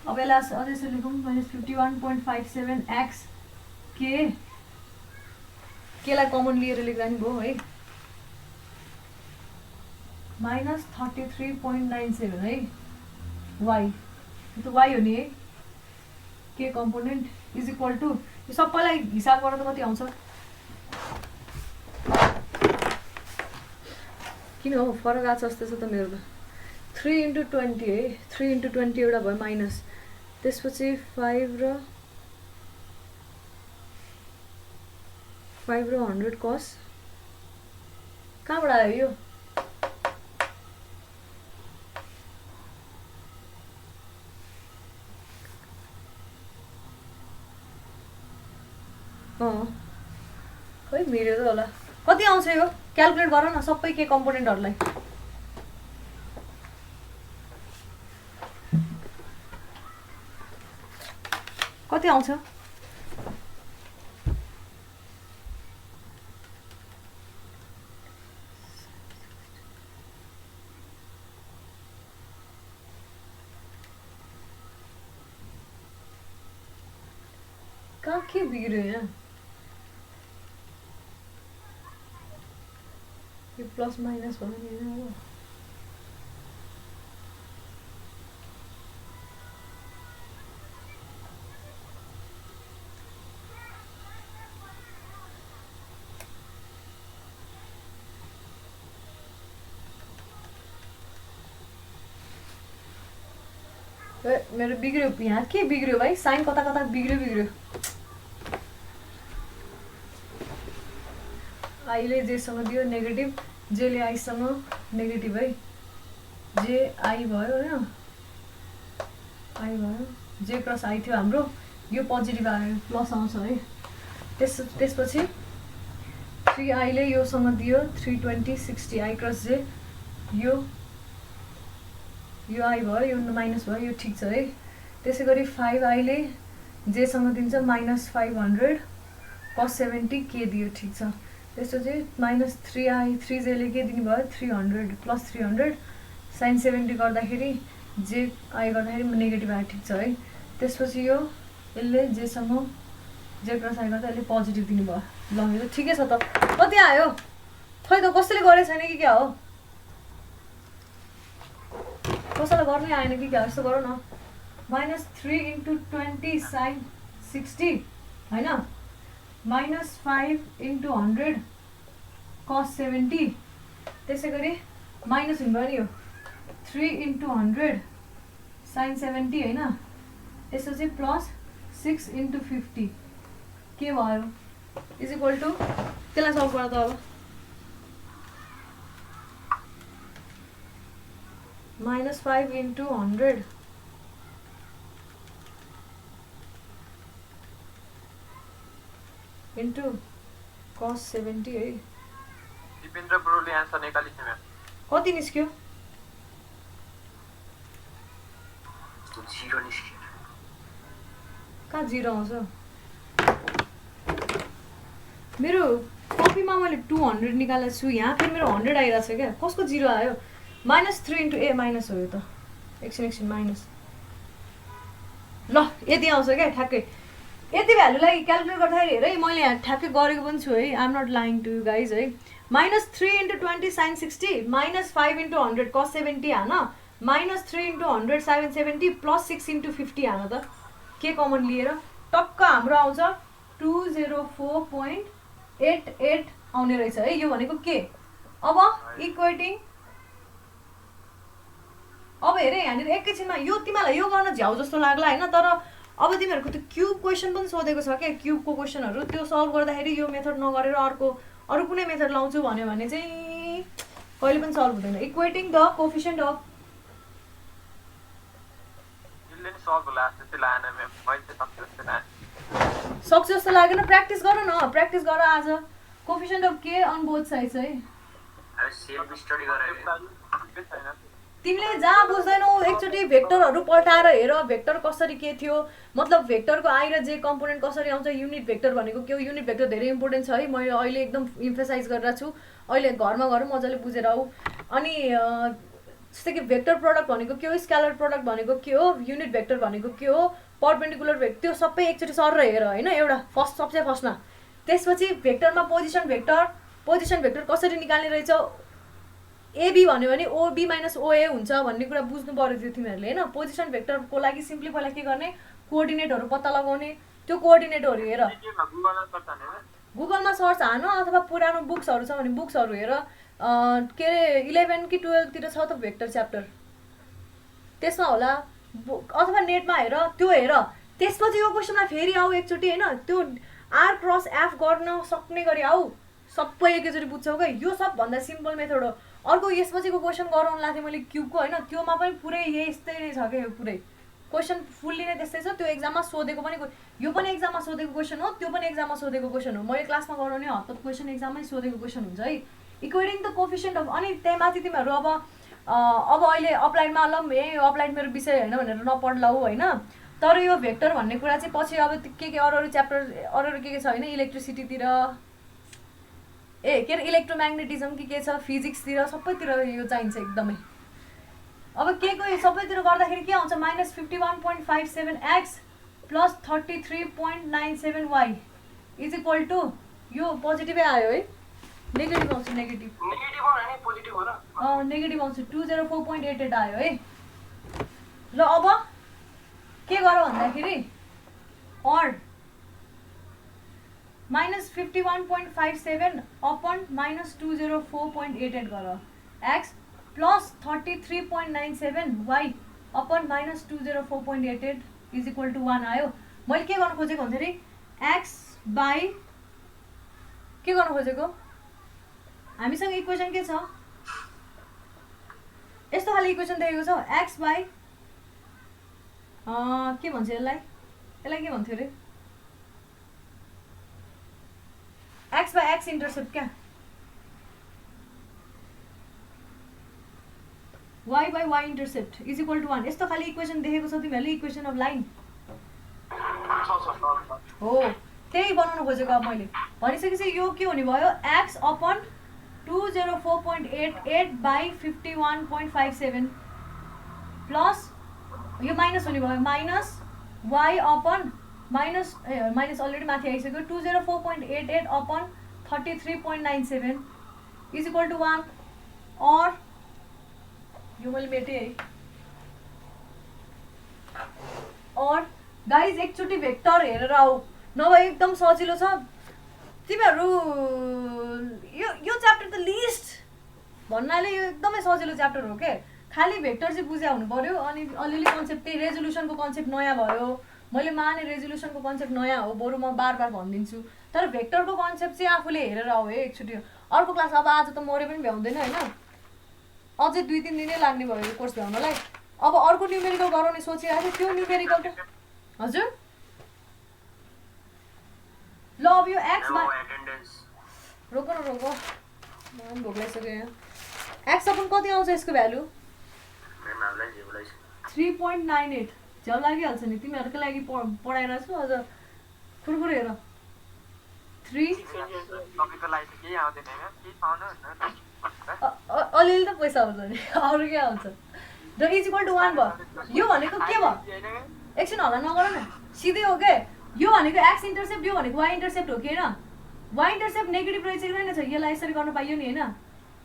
Speaker 1: अब यसलाई अझै यसो लेखौँ -51.57 x केलाई कमन लिएर लेख्दा नि भयो है -33.97 है y यो त y हो नि है के कम्पोनेन्ट इज इक्वल टु यो सबैलाई हिसाब गरेर त कति आउँछ किन हो फरक आएको जस्तो छ त मेरो त 3 into 20 है 3 into 20 एउटा भयो माइनस त्यसपछि 5 र 100 cos कहाँबाट आयो यो खै मिल्यो त होला कति आउँछ यो क्याल्कुलेट गर न सबै के कम्पोनेन्टहरूलाई कति आउँछ कहाँ के बिग्रियो यहाँ यो प्लस माइनस भयो नि होइन मेरो बिग्रियो यहाँ के बिग्रियो भाइ साइन कता कता बिग्रियो आईले जेसँग दियो नेगेटिभ जेले आईसँग नेगेटिभ है जे आई भयो होइन आई भयो जे क्रस आई थियो हाम्रो यो पोजिटिभ आयो प्लस आउँछ है त्यसपछि 3 आईले योसँग दियो 320 60 आई क्रस जे यो आई भयो यो माइनस भयो यो ठिक छ है त्यसै गरी 5 आईले जेसँग दिन्छ -500 cos 70 के दियो ठिक छ त्यसपछि -3 आई 3 जेले के दिनु भयो 300 प्लस 300 sin 70 गर्दाखेरि जे आई गर्दाखेरि नेगेटिभ आयो ठिक छ है त्यसपछि यो यसले जेसँग जे क्रस आई गर्दा यसले पोजिटिभ दिनुभयो ल यो ठिकै छ त कति आयो खै त कसैले गरे छैन कि क्या हो कसैलाई गर्नै आएन कि क्या यस्तो गरौँ न -3 into 20 sin 60 होइन -5 into 100 cos 70 त्यसै गरी माइनस हुनु भयो नि यो 3 into 100 sin 70 होइन त्यसपछि प्लस 6 into 50 के भयो इज इक्वल टु त्यसलाई सल्भ गर त अब -5 into 100 into cos 70 है
Speaker 3: दिपेन्द्र ब्रोले आन्सर निकालिछ म्याम
Speaker 1: कति निस्क्यो
Speaker 2: जीरो निस्क्यो
Speaker 1: कहाँ जिरो आउँछ मेरो कपीमा मैले 200 निकालेको छु यहाँ फेरि मेरो 100 आइरहेको छ क्या कसको जिरो आयो -3 into ए माइनस हो यो त एकछिन माइनस ल यति आउँछ क्या ठ्याक्कै यति भ्यालुलाई क्यालकुलेट गर्दाखेरि हेर है मैले यहाँ ठ्याक्कै गरेको पनि छु है I am not lying to you guys है -3 into 20 sin 60 -5 into 100 cos 70 हान -3 into 100 sin 70 प्लस 6 into 50 हान त के कमन लिएर टक्क हाम्रो आउँछ 204.88 आउने रहेछ है यो भनेको के अब इक्वेटिङ अब हेर यहाँनिर एकैछिनमा यो तिमीलाई यो गर्न झ्याउ जस्तो लाग्ला होइन तर अब तिमीहरूको त्यो क्युब क्वेसन पनि सोधेको छ क्या क्युबको क्वेसनहरू त्यो सल्भ गर्दाखेरि यो मेथड नगरेर अरू कुनै मेथड लाउँछु भन्यो भने चाहिँ कहिले पनि सल्भ हुँदैन इक्वेटिङ द कोफिसिएन्ट अफ सक्छ जस्तो लागेन प्र्याक्टिस गर न प्र्याक्टिस गर आज कोफिसिएन्ट अफ के अन बोथ साइड्स है
Speaker 4: सेल्फ स्टडी गरेर
Speaker 3: छैन
Speaker 1: तिमीले जहाँ बुझ्दैनौ एकचोटि भेक्टरहरू पल्टाएर हेर भेक्टर कसरी के थियो मतलब भेक्टरको आई र जे कम्पोनेन्ट कसरी आउँछ युनिट भेक्टर भनेको के हो युनिट भेक्टर धेरै इम्पोर्टेन्ट छ है मैले अहिले एकदम इम्फेसाइज गरेर छु अहिले घरमा गएर मजाले बुझेर आऊ अनि जस्तै कि भेक्टर प्रडक्ट भनेको के हो स्केलर प्रडक्ट भनेको के हो युनिट भेक्टर भनेको के हो परपेन्डिकुलर भेक्टर त्यो सबै एकचोटि सर हेर होइन एउटा सबसे फर्स्टमा त्यसपछि भेक्टरमा पोजिसन भेक्टर कसरी निकाल्ने रहेछ एबी भन्यो भने ओबी माइनस ओए हुन्छ भन्ने कुरा बुझ्नु पर्यो थियो तिमीहरूले होइन पोजिसन भेक्टरको लागि सिम्पली पहिला के गर्ने कोअर्डिनेटहरू पत्ता लगाउने त्यो कोअर्डिनेटहरू हेर गुगलमा सर्च हान अथवा पुरानो बुक्सहरू छ भने बुक्सहरू हेर के अरे 11 कि 12 तिर छ त भेक्टर च्याप्टर त्यसमा होला अथवा नेटमा हेर त्यो हेर त्यसपछि यो क्वेसनमा फेरि आऊ एकचोटि होइन त्यो आर क्रस एफ गर्न सक्ने गरी आऊ सबै एकैचोटि बुझ्छौ क्या यो सबभन्दा सिम्पल मेथड हो अर्को यसपछिको क्वेसन गराउनु लाग्थ्यो मैले क्युबको होइन त्योमा पनि पुरै यस्तै नै छ क्या यो पुरै क्वेसन फुल्ली नै त्यस्तै छ त्यो एक्जाममा सोधेको पनि यो पनि एक्जाममा सोधेको क्वेसन हो त्यो पनि एक्जाममा सोधेको क्वेसन हो मैले क्लासमा गराउने हतपत क्वेसन एक्जाममै सोधेको क्वेसन हुन्छ है इक्वेटिङ द कोफिसिएन्ट अफ अनि त्यहाँमाथि तिमीहरू अब अहिले अप्लाइडमा ल अप्लाइड मेरो विषय होइन भनेर नपढ्लाऊ होइन तर यो भेक्टर भन्ने कुरा चाहिँ पछि अब के अरू च्याप्टर अरू के छ होइन इलेक्ट्रिसिटीतिर के अरे इलेक्ट्रोम्याग्नेटिजम के छ फिजिक्सतिर सबैतिर यो चाहिन्छ एकदमै अब के सबैतिर गर्दाखेरि के आउँछ -51.57 x plus 33.97 y is equal to यो पोजिटिभै आयो है नेगेटिभ आउँछ नेगेटिभ आउँछ 204.88 आयो है ल अब के गर भन्दाखेरि और -51.57 अपन -204.88 गर x plus 33.97 y upon -204.88 is equal to 1 आयो मैले के गर्न खोजेको भन्दाखेरि x बाई के गर्न खोजेको हामीसँग इक्वेसन के छ यस्तो खाले इक्वेसन दिएको छ x बाई के भन्छ यसलाई के भन्थ्यो अरे x by x intercept क्या y by y intercept is equal to 1 यस्तो खाली इक्वेसन देखेको छ तिमीहरूले इक्वेसन अफ लाइन हो त्यही बनाउनु खोजेको अब मैले भनिसकेपछि यो के हुने भयो x अपन 204.88 by 51.57 प्लस यो माइनस हुने भयो minus y upon minus already माथि आइसक्यो 204.88 अपन 33.97 इज इक्वल टु 1 और यो मैले मेटेँ है और गाइज एकचोटि भेक्टर हेरेर आऊ नभए एकदम सजिलो छ तिमीहरू यो च्याप्टर त लिस्ट भन्नाले यो एकदमै सजिलो च्याप्टर हो के खाली भेक्टर चाहिँ बुझ्या हुनु पर्यो अनि अलिअलि कन्सेप्ट त्यही रेजोल्युसनको कन्सेप्ट नयाँ भयो मैले माने रेजोल्युसनको कन्सेप्ट नयाँ हो बरु म बार भनिदिन्छु तर भेक्टरको कन्सेप्ट चाहिँ आफूले हेरेर आऊ है एकचोटि अर्को क्लास अब आज त मरे पनि भ्याउँदैन होइन अझै 2-3 दिनै लाग्ने भयो यो कोर्स भ्याउनलाई अब अर्को न्युमेरिकल गराउने सोचिरहेको थियो त्यो न्युमेरिकल हजुर ल अब यो x मा रोक म भोक लागिसक्यो यहाँ x अपन कति आउँछ यसको भ्यालु 3.98 झ्याउ लागिहाल्छ नि तिमीहरूकै लागि पढाइरहेको छु अझ कुरकुर हेर 3 अलिअलि त पैसा आउँछ नि अरू के आउँछ र इज इक्वल टु 1 भयो यो भनेको के भयो एकछिन होला नगर न सिधै हो के यो भनेको एक्स इन्टरसेप्ट यो भनेको वाइ इन्टरसेप्ट हो कि होइन वाइ इन्टरसेप्ट नेगेटिभ रहेछ कि रहेन छ यसलाई यसरी गर्न पाइयो नि होइन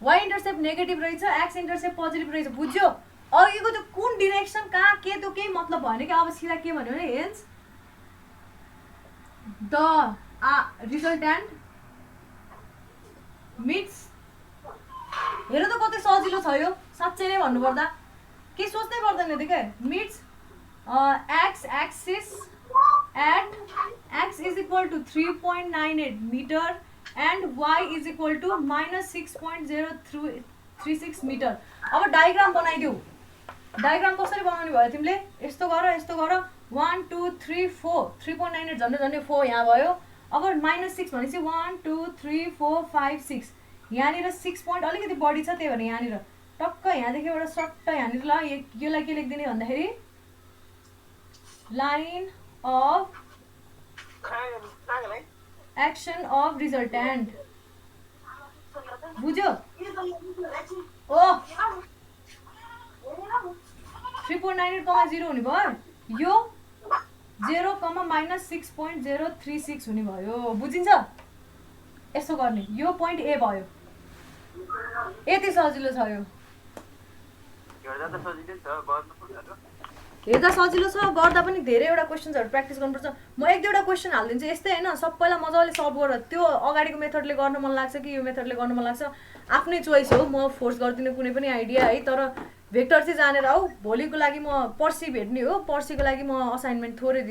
Speaker 1: वाइ इन्टरसेप्ट नेगेटिभ रहेछ एक्स इन्टरसेप्ट पोजिटिभ रहेछ बुझ्यो अघिको त्यो कुन डिरेक्सन कहाँ के त्यो केही मतलब भएन कि अब सिधा के भन्यो भने हेन्स द रिजल्टेन्ट मिट्स हेर त कति सजिलो छ यो साँच्चै नै भन्नुपर्दा के सोच्नै पर्दैन थियो क्या meets x axis at x is equal to 3.98 meter and y is equal to -6.036 meter अब डायग्राम बनाइदिऊ डायग्राम कसरी बनाउने भयो तिमीले यस्तो गर 1 2 3 4 3.98 झन्डै 4 यहाँ भयो अब -6 भनेपछि 1 2 3 4 5 6 यहाँनिर 6 पोइन्ट अलिकति बढी छ, त्यही भएर यहाँनिर टक्क यहाँदेखि एउटा सट्ट यहाँनिर ल योलाई के लेखिदिने भन्दाखेरि line of action of resultant. बुझ्यो? ओ 3.98,0 हुने भयो, यो 0, -6.036 हुने भयो। बुझिन्छ? यसो गर्ने, यो पोइन्ट ए भयो। यति सजिलो छ यो। हेर्दा सजिलो छ, गर्दा पनि धेरैवटा क्वेसन्सहरू प्र्याक्टिस गर्नुपर्छ। म एक दुईवटा क्वेसन हालिदिन्छु यस्तै होइन, सबैलाई मजाले सल्भ गरेर त्यो अगाडिको मेथडले गर्न मन लाग्छ कि यो मेथडले गर्न मन लाग्छ आफ्नै चोइस हो, म फोर्स गर्दिनँ कुनै पनि आइडिया है। तर भेक्टर चाहिँ जानेर आऊ, भोलिको लागि म पर्सि भेट्ने हो, पर्सिको लागि म असाइनमेन्ट थोरै